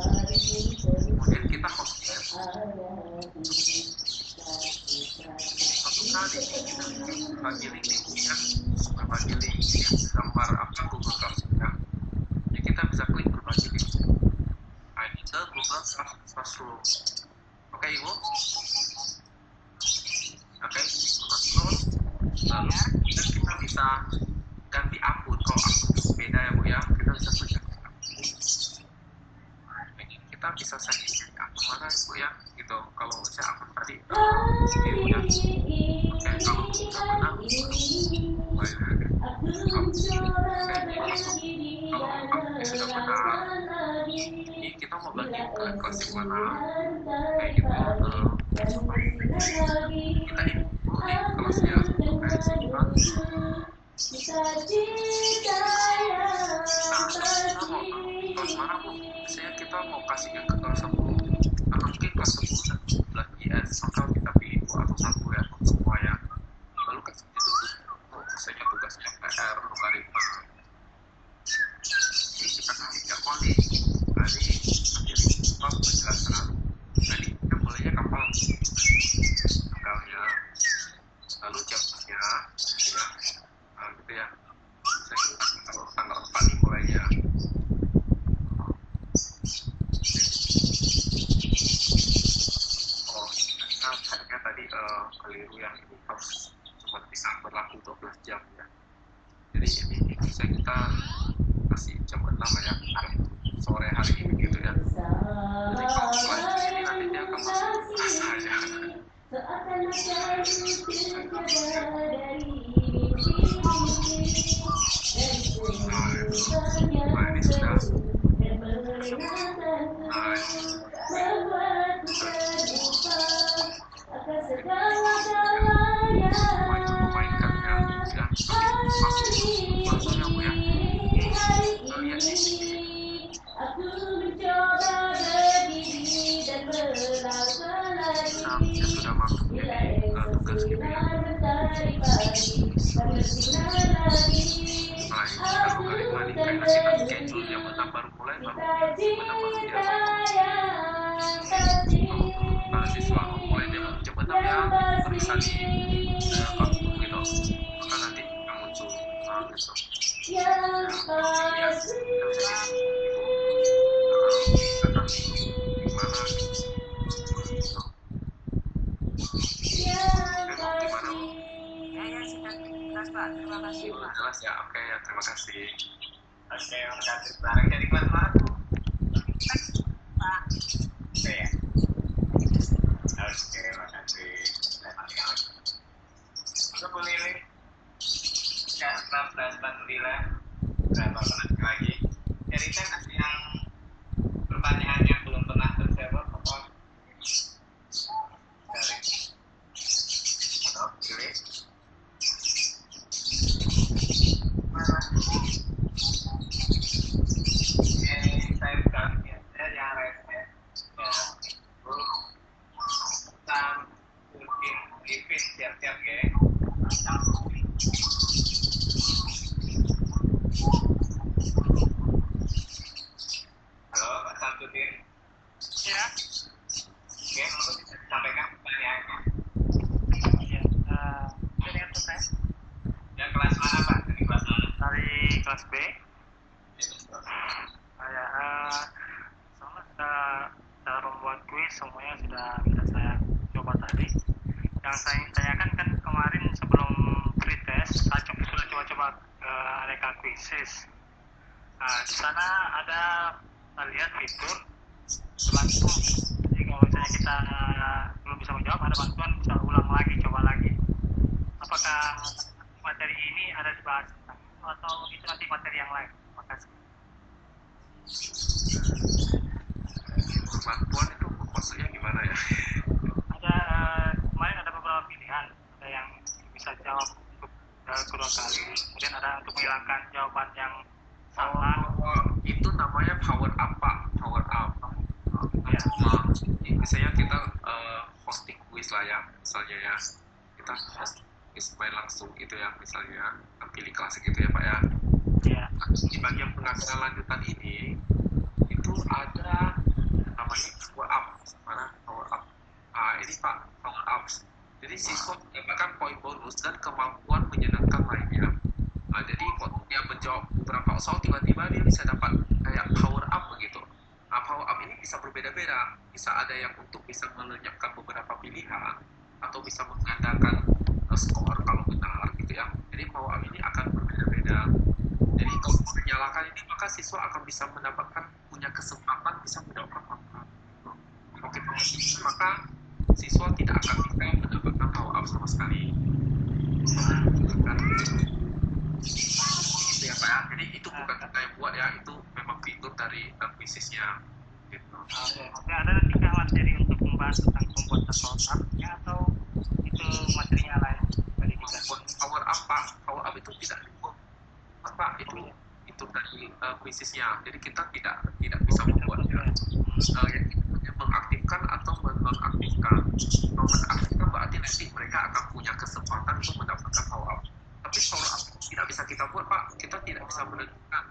Kemudian kita hostnya satu kali kita bagi link ya, berbagi link gambar apa Google Classroom ya. Jadi kita bisa klik berbagi link. Nah, ini ke Google Classroom. Oke Ibu. Oke, Classroom. Lalu kita bisa ganti akun. Kalau akun beda ya Bu ya, kita bisa punya kita bisa setting jadi akun mana Bu ya, gitu. Kalau saya akun tadi sendiri ya. Oke, kalau kita benar kalau akunnya sudah benar, ini kita mau bagi ke kelas yang mana, kayak gitu. Kita input di kelasnya, kayak simpan. Nah, kita mau kelas mana Bu? Misalnya kita mau kasihnya ke kelas 10 atau mungkin kelas 10 dan 11 IS, maka kita pilih 2 atau 1 ya untuk semua ya. Lalu kasih itu misalnya tugasnya PR logaritma. Ini kita kasih jadwal nih. Tadi kita penjelasan. Tadi kita mulainya kapan? Tanggalnya, lalu jamnya, ya. Nah, gitu ya. Saya tanggal 4 nih mulainya. Oh, nah, kayaknya tadi keliru ya. Ini harus cuma bisa berlaku 12 jam ya. Jadi ini bisa kita kasih jam 6 ya, sore hari ini gitu ya. Ini sudah memainkan yang masuk Bu ya. Lihat di sini. Dia sudah masuk jadi tugas gitu ya. Kalau kali-kali kayak kita schedule yang baru mulai baru dia kalau siswa mulai dia coba ya bisa di waktu gitu maka nanti akan muncul gitu ya gimana jelas Pak, terima kasih Pak. Jelas ya, oke ya, terima kasih. Oke, terima kasih. Sekarang jadi kelas mana? Pak. Oke ya. Oke, terima kasih. Untuk pemilih K1949 berapa menit lagi? Jadi kan ada yang pertanyaannya belum pernah terjawab apa? Dari atau pilih? Ini saya bukan yang resnya tentang mungkin repeat siap-siap ya. Halo Pak Samsudin. Ya. Oke, untuk bisa disampaikan pertanyaannya. Iya. Dengan saya. Yang kelas mana Pak? Dari kelas mana? Dari kelas B. Saya soalnya sudah cara membuat kuis semuanya sudah bisa saya coba tadi. Yang saya tanyakan kan kemarin sebelum pretest saya sudah coba-coba aneka quizzes. Nah, di sana ada kita lihat fitur bantu. Jadi kalau misalnya kita belum bisa menjawab ada bantuan bisa ulang lagi, coba lagi. Apakah materi ini ada dibahas atau itu nanti materi yang lain? Terima kasih. Bantuan itu maksudnya gimana ya? Ada kemarin ada beberapa pilihan, ada yang bisa jawab untuk kedua kali, kemudian ada untuk menghilangkan jawaban yang salah. Itu namanya power up Pak, power up. Ya. Misalnya kita hosting quiz lah ya, misalnya ya kita host quiz main langsung itu ya, misalnya pilih kelas gitu ya Pak ya. Ya. Di bagian penghasilan lanjutan ini itu ada namanya power up, mana power up. Ini Pak power ups. Jadi siswa mendapatkan poin bonus dan kemampuan menyenangkan lainnya. Jadi waktu dia menjawab beberapa soal tiba-tiba dia bisa dapat kayak power up begitu. Power up ini bisa berbeda-beda. Bisa ada yang untuk bisa melenyapkan beberapa pilihan atau bisa menggandakan skor kalau benar gitu ya. Jadi power up ini akan berbeda-beda. Jadi kalau menyalakan ini maka siswa akan bisa mendapatkan punya kesempatan bisa mendapatkan power up. Kalau kita mengisi maka siswa tidak akan bisa mendapatkan power up sama sekali. Itu ya Pak ya. Jadi itu bukan kita yang buat ya, itu memang fitur dari quizesnya. Gitu. Oke, ada tiga materi untuk membahas tentang pembuatan power up-nya atau itu materinya lain dari tiga? Power up Pak, power up itu tidak dibuat Pak, itu dari quizesnya. Jadi kita tidak bisa membuatnya. Yang mengaktifkan atau menonaktifkan. Menonaktifkan berarti nanti mereka akan punya kesempatan untuk mendapatkan power up. Tapi power up tidak bisa kita buat Pak, kita tidak bisa menentukan.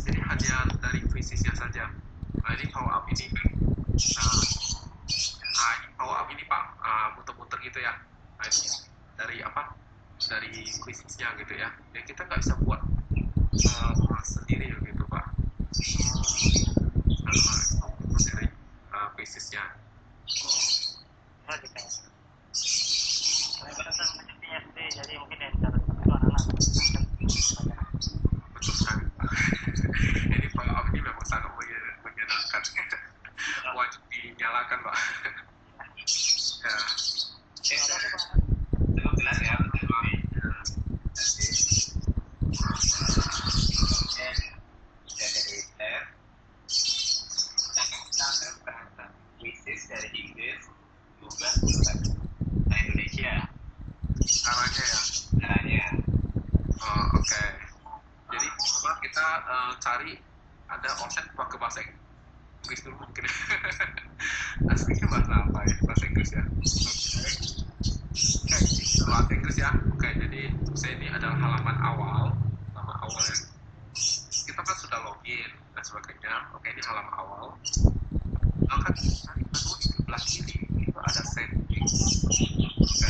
Jadi hanya dari quizesnya saja. Ini power up ini ini power up ini Pak, muter-muter gitu ya. Ini dari apa? Dari quizesnya gitu ya. Jadi kita nggak bisa buat sendiri gitu Pak. Dari quizesnya. Jadi mungkin yang cara itu anak-anak betul sekali. Ini power up ini memang sangat menyenangkan. cari ada offset pakai bahasa Inggris dulu mungkin. Aslinya bahasa apa ya? Bahasa Inggris ya. Oke, bahasa Inggris ya. Oke, jadi saya ini adalah halaman awal yang kita kan sudah login dan sebagainya. Oke, ini halaman awal. Maka cari menu di sebelah kiri itu ada setting. Oke,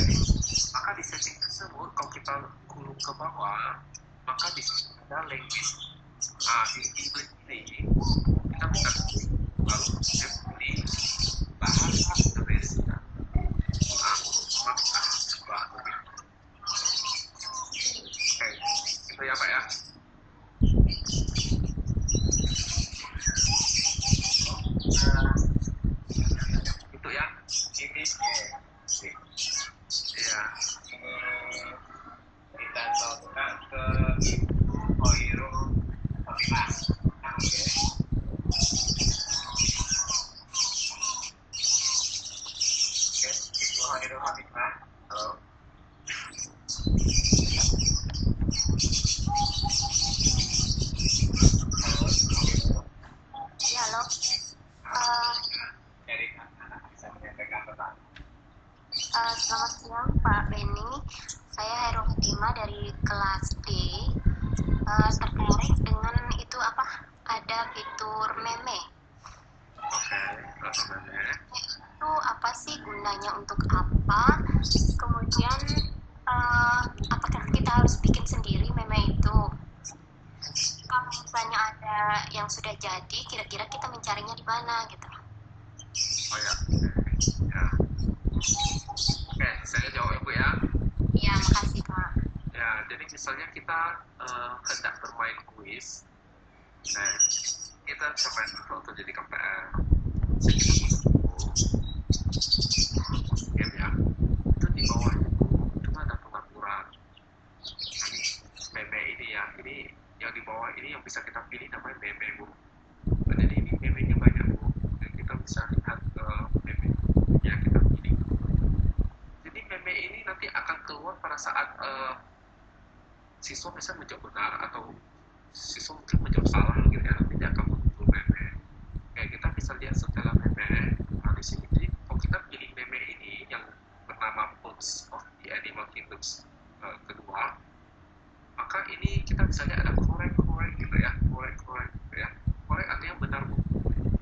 maka di setting tersebut kalau kita gulung ke bawah, maka di situ ada link. Nah, di link ini kita bisa klik lalu kita pilih bahasa Indonesia. Nah, maka kita coba. Oke, itu ya Pak ya. Itu ya. Ini Iya. kita coba ke Ibu Hoirul Khotimah. Oke. Oke, Ibu Hoirul Khotimah. Halo. Ya, halo. Dari mana bisa menyampaikan pertanyaan? Selamat siang Pak Beni. Saya Hairul Khotimah dari kelas D. Tertarik dengan itu apa? Ada fitur meme. Oke, namanya. Itu apa sih gunanya, untuk apa? Kemudian apakah kita harus bikin sendiri meme itu? Kalau misalnya ada yang sudah jadi, kira-kira kita mencarinya di mana gitu? Oh ya. Ya. Oke, saya jawab ya Bu ya. Iya, makasih Pak. Ya, jadi misalnya kita hendak bermain kuis, nah, kita coba dulu untuk jadi KPR. Jadi kita masuk game ya, itu di bawah itu ada pengaturan. Meme ini ya, ini yang di bawah ini yang bisa kita pilih namanya meme Bu. Nah, jadi ini meme-nya banyak Bu, dan kita bisa lihat meme yang kita pilih. Jadi meme ini nanti akan keluar pada saat siswa bisa menjawab benar atau siswa mungkin menjawab salah gitu ya, nanti dia akan muncul meme. Kayak kita bisa lihat setelah meme. Nah, di sini jadi kalau kita pilih meme ini yang bernama Books of the Animal Kingdoms kedua, maka ini kita bisa lihat ada correct gitu ya, correct gitu ya. Correct artinya benar Bu.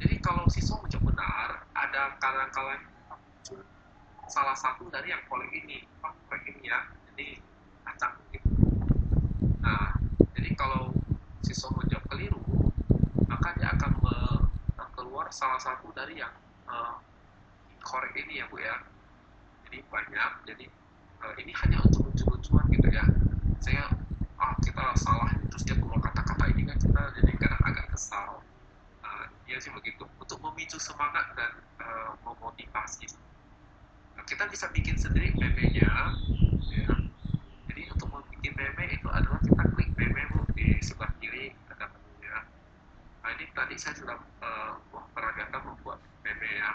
Jadi kalau siswa menjawab benar, ada kadang-kadang salah satu dari yang correct ini ya, jadi acak gitu. Nah, jadi kalau siswa menjawab keliru, maka dia akan keluar salah satu dari yang incorrect ini ya Bu ya. Jadi banyak, jadi ini hanya untuk lucu-lucuan gitu ya. Saya kita salah terus dia keluar kata-kata ini kan kita jadi kadang agak kesal. Iya sih begitu. Untuk memicu semangat dan memotivasi. Nah, kita bisa bikin sendiri meme-nya ya. Jadi untuk membuat meme itu adalah kita klik meme Bu di sebelah kiri ada menunya. Nah, ini tadi saya sudah peragakan membuat meme ya.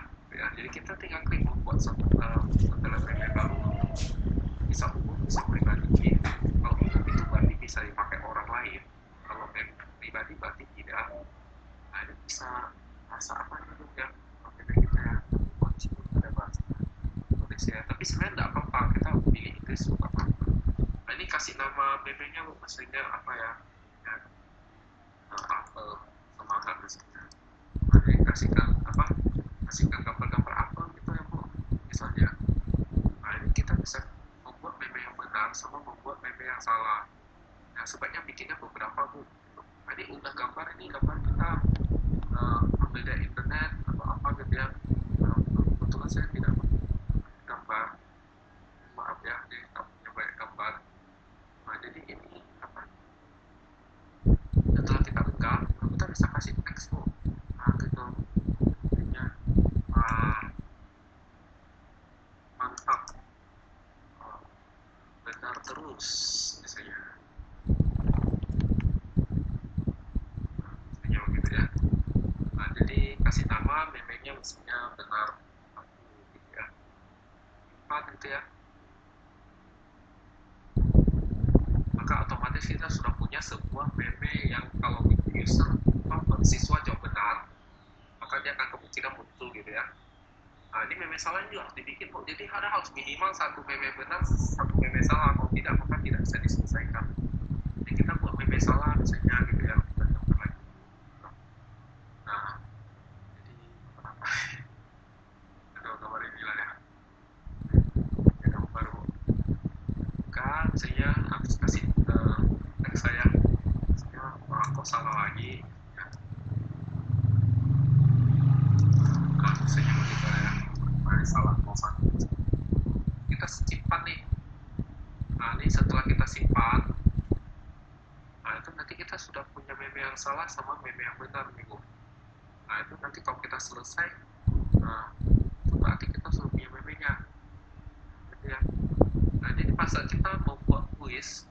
Jadi kita tinggal klik membuat setelah meme baru, bisa umum, bisa pribadi. Kalau umum itu berarti bisa dipakai orang lain. Kalau meme pribadi berarti tidak. Nah, ini bisa bahasa apa itu ya? Meme kita ya, ada bahasa Indonesia. Tapi sebenarnya tidak apa-apa, kita pilih Inggris juga apa-apa. Nah, ini kasih nama meme-nya Bu, maksudnya apa ya? Apel, semangat misalnya. Nah, ini kasihkan gambar-gambar apel gitu ya Bu, misalnya. Nah, ini kita bisa membuat meme yang benar sama membuat meme yang salah. Nah, sebaiknya bikinnya beberapa Bu. Nah, ini unggah gambar kita ambil dari internet atau apa gitu ya. Kebetulan saya tidak gambar, maaf ya, jadi tak punya banyak gambar. Nah, jadi ini apa? Setelah kita unggah, kita bisa kasih teks Bu. Nah, gitu. Jadinya mantap, benar terus misalnya. Misalnya begitu ya. Nah, jadi kasih nama meme-nya misalnya benar gitu ya. 4 gitu ya. Maka otomatis kita sudah punya sebuah meme yang kalau tertentu gitu ya. Nah, ini meme salah juga harus dibikin, Bu. Jadi ada harus minimal satu meme benar, satu meme salah. Kalau tidak, maka tidak bisa diselesaikan. Jadi kita buat meme salah misalnya gitu ya. Kita contoh lagi. Nah, jadi apa? Ada gambar ini lah ya. Ada gambar, Bu. Kan saya harus kasih teks saya kok salah lagi ya. Nah, misalnya begitu ya. Salah kosan. Kita simpan nih. Nah, ini setelah kita simpan, nah itu nanti kita sudah punya meme yang salah sama meme yang benar nih, Bu. Nah, itu nanti kalau kita selesai, nah itu berarti kita sudah punya memenya, gitu ya. Nah, jadi pas saat kita membuat kuis,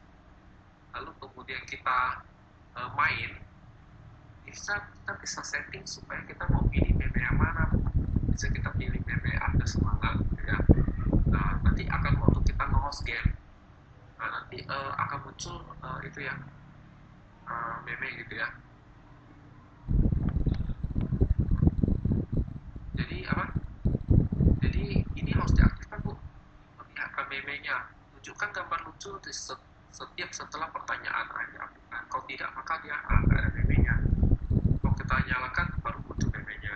lalu kemudian kita main, kita bisa setting supaya kita mau pilih meme yang mana. Bisa kita pilih meme ada semangat gitu ya. Nah, nanti akan waktu kita nge-host game, nah nanti akan muncul itu ya meme gitu ya. Jadi apa? Jadi ini harus diaktifkan, Bu. Perlihatkan memenya, tunjukkan gambar lucu di setiap setelah pertanyaan aja. Nah, kalau tidak maka dia nggak ada memenya. Kalau kita nyalakan baru muncul memenya.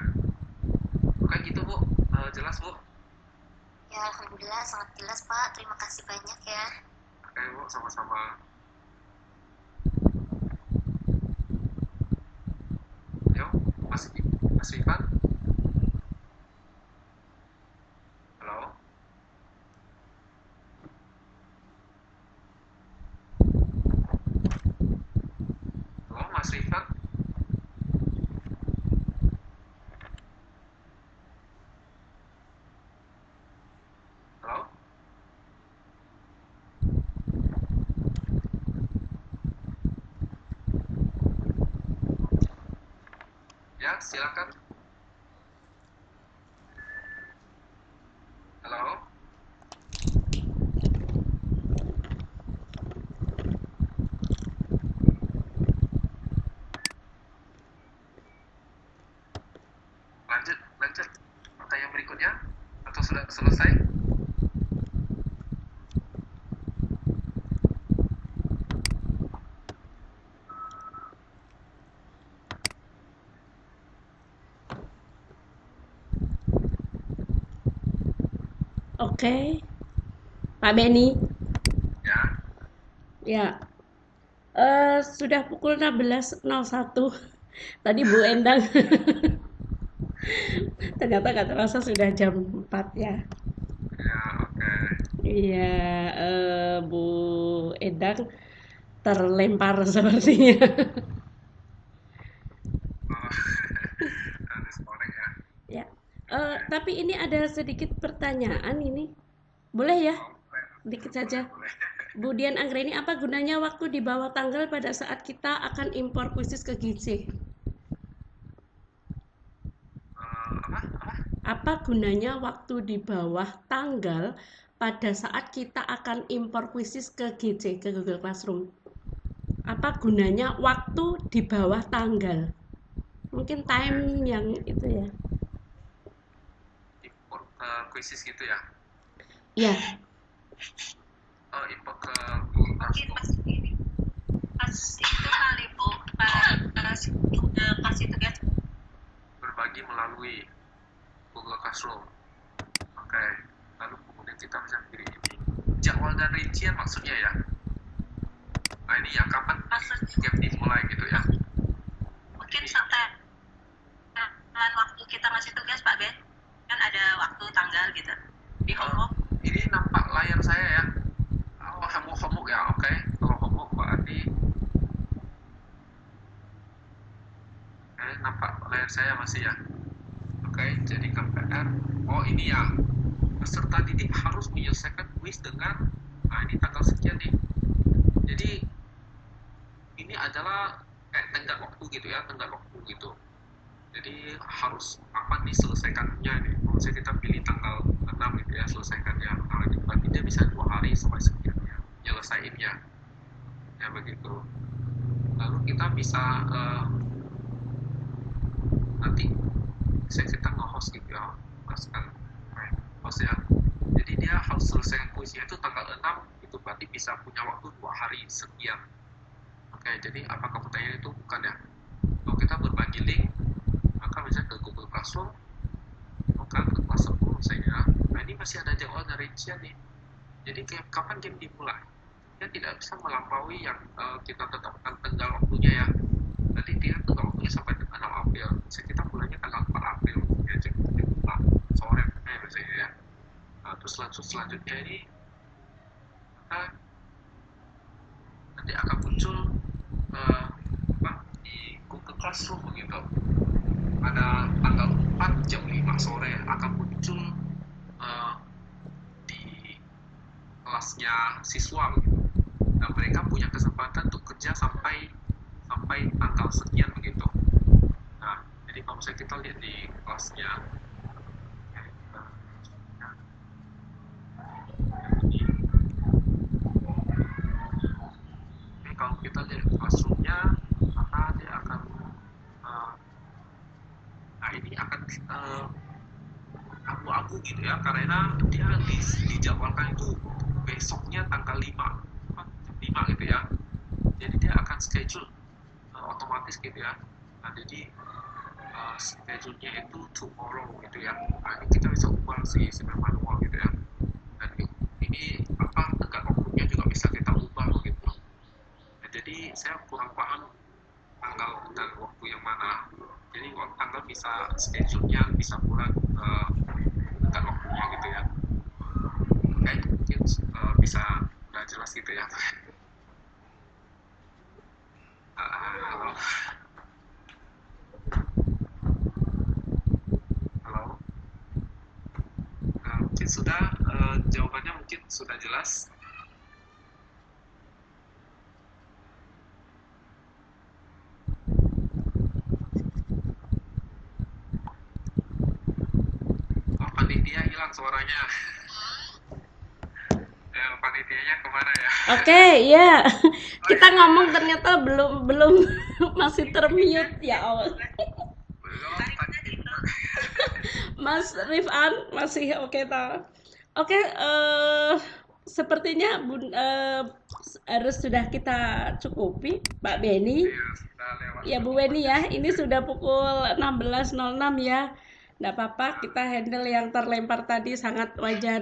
Kayak gitu, Bu. Jelas, Bu? Ya, alhamdulillah sangat jelas, Pak. Terima kasih banyak ya. Oke, Bu, sama-sama. Yo, Mas Ivan. Halo. Halo, Mas Ivan. Halo. Ya, silakan. Halo. Lanjut. Pertanyaan berikutnya atau sudah selesai? Oke, Pak Beni. Ya. Ya, sudah pukul 16.01. Tadi Bu Endang. Ternyata nggak terasa sudah jam 4 ya. Ya, oke. Iya, Bu Endang terlempar sepertinya. Oh, harus korek ya. Ya, tapi ini ada sedikit pertanyaan ini. Boleh ya? Dikit saja. Boleh. Bu Dian Anggreni, apa gunanya waktu di bawah tanggal pada saat kita akan impor kuisis ke GC? Apa gunanya waktu di bawah tanggal pada saat kita akan impor kuisis ke GC, ke Google Classroom? Apa gunanya waktu di bawah tanggal? Mungkin time yang itu ya. Import kuisis gitu ya? Ya. Import ke Mungkin pas itu kali, Bu, kasih tugas berbagi melalui Google Classroom. Oke. Lalu kemudian kita bisa pilih ini. Jadwal dan rincian maksudnya ya. Nah, ini ya kapan game dimulai gitu ya. mungkin sampai waktu kita ngasih tugas, Pak Ben, kan ada waktu tanggal gitu di homework. Ini nampak layar saya ya. Oh, homework ya, oke. Kalau homework berarti nampak layar saya masih ya. Oke, jadi KPR. Oh, ini ya. Peserta didik harus menyelesaikan kuis dengan ini tanggal sekian nih. Jadi ini adalah tenggat waktu gitu ya, tenggat waktu gitu. Jadi harus kapan diselesaikannya nih. Maksudnya kita pilih tanggal 6 gitu ya, selesaikannya. Nah, gitu. Berarti dia bisa 2 hari sampai sekian ya, nyelesainnya. Ya begitu. Lalu kita bisa nanti misalnya kita nge-host gitu ya, kan host ya. Jadi dia harus selesai kuisnya itu tanggal 6, itu berarti bisa punya waktu 2 hari sekian. Oke, jadi apakah pertanyaan itu bukan ya? Kalau kita berbagi link, maka misalnya ke Google Classroom, bukan ke kelas 10 misalnya. Nah ini masih ada jadwal dari Cian nih. Jadi kapan game dimulai? Dia tidak bisa melampaui yang kita tetapkan tanggal waktunya ya. Nanti dia tanggal waktunya sampai tanggal 6 April. Misalnya kita mulainya tanggal 4 April, ya jam 4 sore misalnya ya. Nah, terus selanjutnya ini nanti akan muncul di Google Classroom begitu. Pada tanggal 4 jam 5 sore akan muncul di kelasnya siswa begitu. Dan mereka punya kesempatan untuk kerja sampai tanggal sekian begitu. Nah, jadi kalau misalnya kita lihat di kelasnya ini, kalau kita lihat classroomnya, maka dia akan nah ini akan abu-abu gitu ya, karena dia dijadwalkan itu besoknya tanggal 5 gitu ya. Jadi dia akan schedule otomatis gitu ya. Nah jadi schedule-nya itu tomorrow gitu ya. Nah ini kita bisa ubah sih sebenarnya manual gitu ya. Dan ini tenggat waktunya juga bisa kita ubah begitu. Nah, jadi saya kurang paham tanggal dan waktu yang mana. Jadi kalau tanggal bisa schedule-nya bisa bulan tenggat waktunya gitu ya. Oke, mungkin bisa udah jelas gitu ya. Halo. Mungkin sudah jawabannya mungkin sudah jelas. Panitia hilang suaranya. Panitianya kemana ya? Oke, ya. Kita ngomong ternyata belum masih termute ya Allah. Mas Rifan masih oke toh? Oke, sepertinya harus sudah kita cukupi Pak Beni. Ya Bu Weni ya, ini sudah pukul 16.06 ya. Nggak apa-apa, kita handle yang terlempar tadi sangat wajar.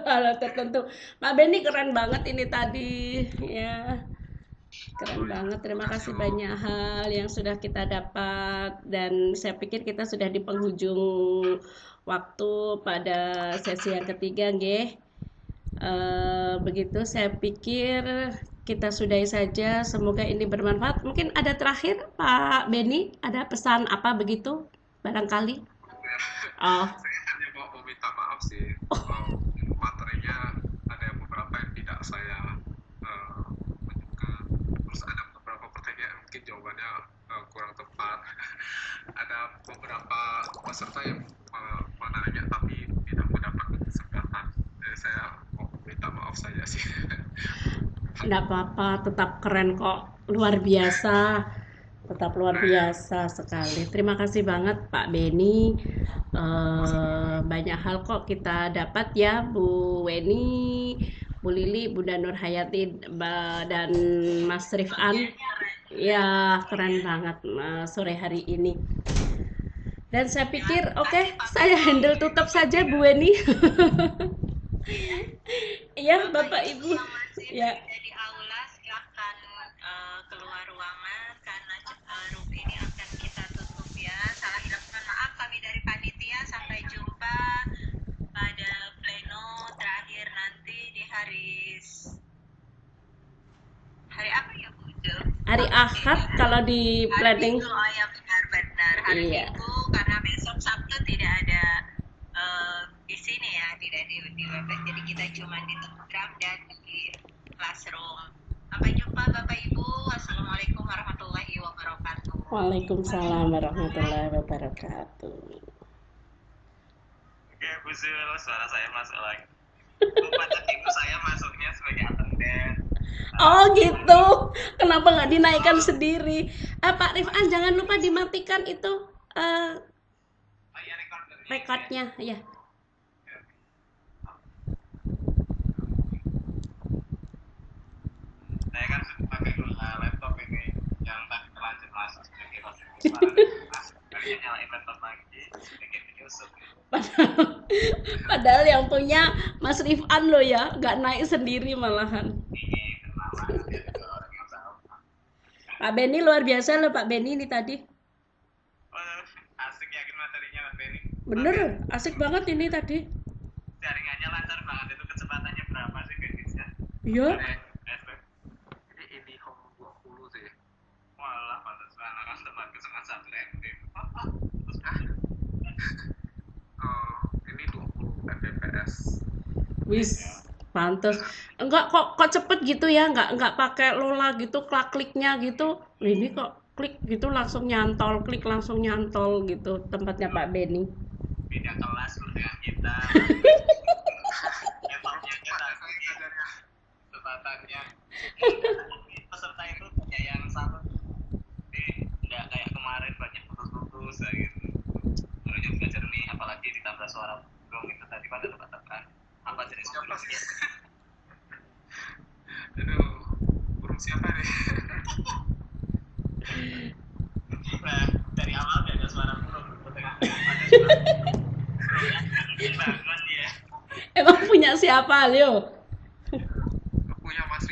Hal tertentu. Pak Beni keren banget ini tadi ya. Keren banget, terima kasih banyak hal yang sudah kita dapat. Dan saya pikir kita sudah di penghujung waktu pada sesi yang ketiga nggih. Begitu saya pikir kita sudahi saja, semoga ini bermanfaat. Mungkin ada terakhir Pak Beni, ada pesan apa begitu barangkali? Saya hanya mau meminta maaf sih, materinya ada beberapa yang tidak saya menyukai, terus ada beberapa pertanyaan mungkin jawabannya kurang tepat, ada beberapa peserta yang menanya tapi tidak mendapat kesempatan, jadi saya mau minta maaf saja sih. Nggak apa-apa, tetap keren kok, luar biasa. Tetap luar biasa sekali. Terima kasih banget Pak Beni. Banyak hal kok kita dapat ya, Bu Weni, Bu Lili, Bunda Nur Hayati, dan Mas Rifan. Ya keren banget sore hari ini. Dan saya pikir oke, saya handle tutup saja Bu Weni. Iya Bapak Ibu. Ya. Di aula silahkan keluar ruangan karena room ini akan kita tutup ya. Salah hilap mohon maaf kami dari panitia. Sampai jumpa pada pleno terakhir nanti di hari apa ya Bu? Hari Ahad kalau di planning. Hari Minggu, oh ya benar-benar hari Minggu karena besok Sabtu tidak ada di sini ya, tidak di website, jadi kita cuma di Telegram dan di Classroom. Sampai jumpa Bapak Ibu. Wassalamualaikum warahmatullahi wabarakatuh. Waalaikumsalam warahmatullahi wabarakatuh. Oke, Bu Zul, suara saya masuk lagi. Lupa tadi Bu saya masuknya sebagai attendant. Oh gitu. Kenapa nggak dinaikkan sendiri? Pak Rifan jangan lupa dimatikan itu recordnya ya. Saya kan pakai laptop ini yang tadi terlanjur masuk sebagai masuk kalian nyalain laptop lagi sebagai penyusup. Padahal yang punya Mas Rifan loh ya, nggak naik sendiri malahan. Ini kenalan dia juga orang yang tahu. Pak Benny luar biasa loh Pak Benny ini tadi. Asik yakin materinya Mas Benny. Bener, asik banget ini tadi. Jaringannya lancar banget, itu kecepatannya berapa sih Benny-nya? Iya. Ini IndiHome 20 sih. Walah, pantas banget kan tempatku cuma 1 MB. Ini 20 Mbps. Wis, pantes. Enggak kok cepet gitu ya, enggak pakai Lola gitu, klik-kliknya gitu. Ini kok klik gitu langsung nyantol, klik langsung nyantol gitu tempatnya Pak Benny. Beda kelas dengan kita. Laptopnya kita kecepatannya. Peserta itu punya yang sama. Jadi nggak kayak kemarin banyak putus-putus gitu. Menurutnya juga jernih, apalagi ditambah suara burung itu tadi pada tekan. Apa jenis Siapa burungnya? Aduh, burung siapa nih? Nah, dari awal udah ada suara burung. Ada suara burung. Bangun dia. Emang punya siapa, Leo? Punya Mas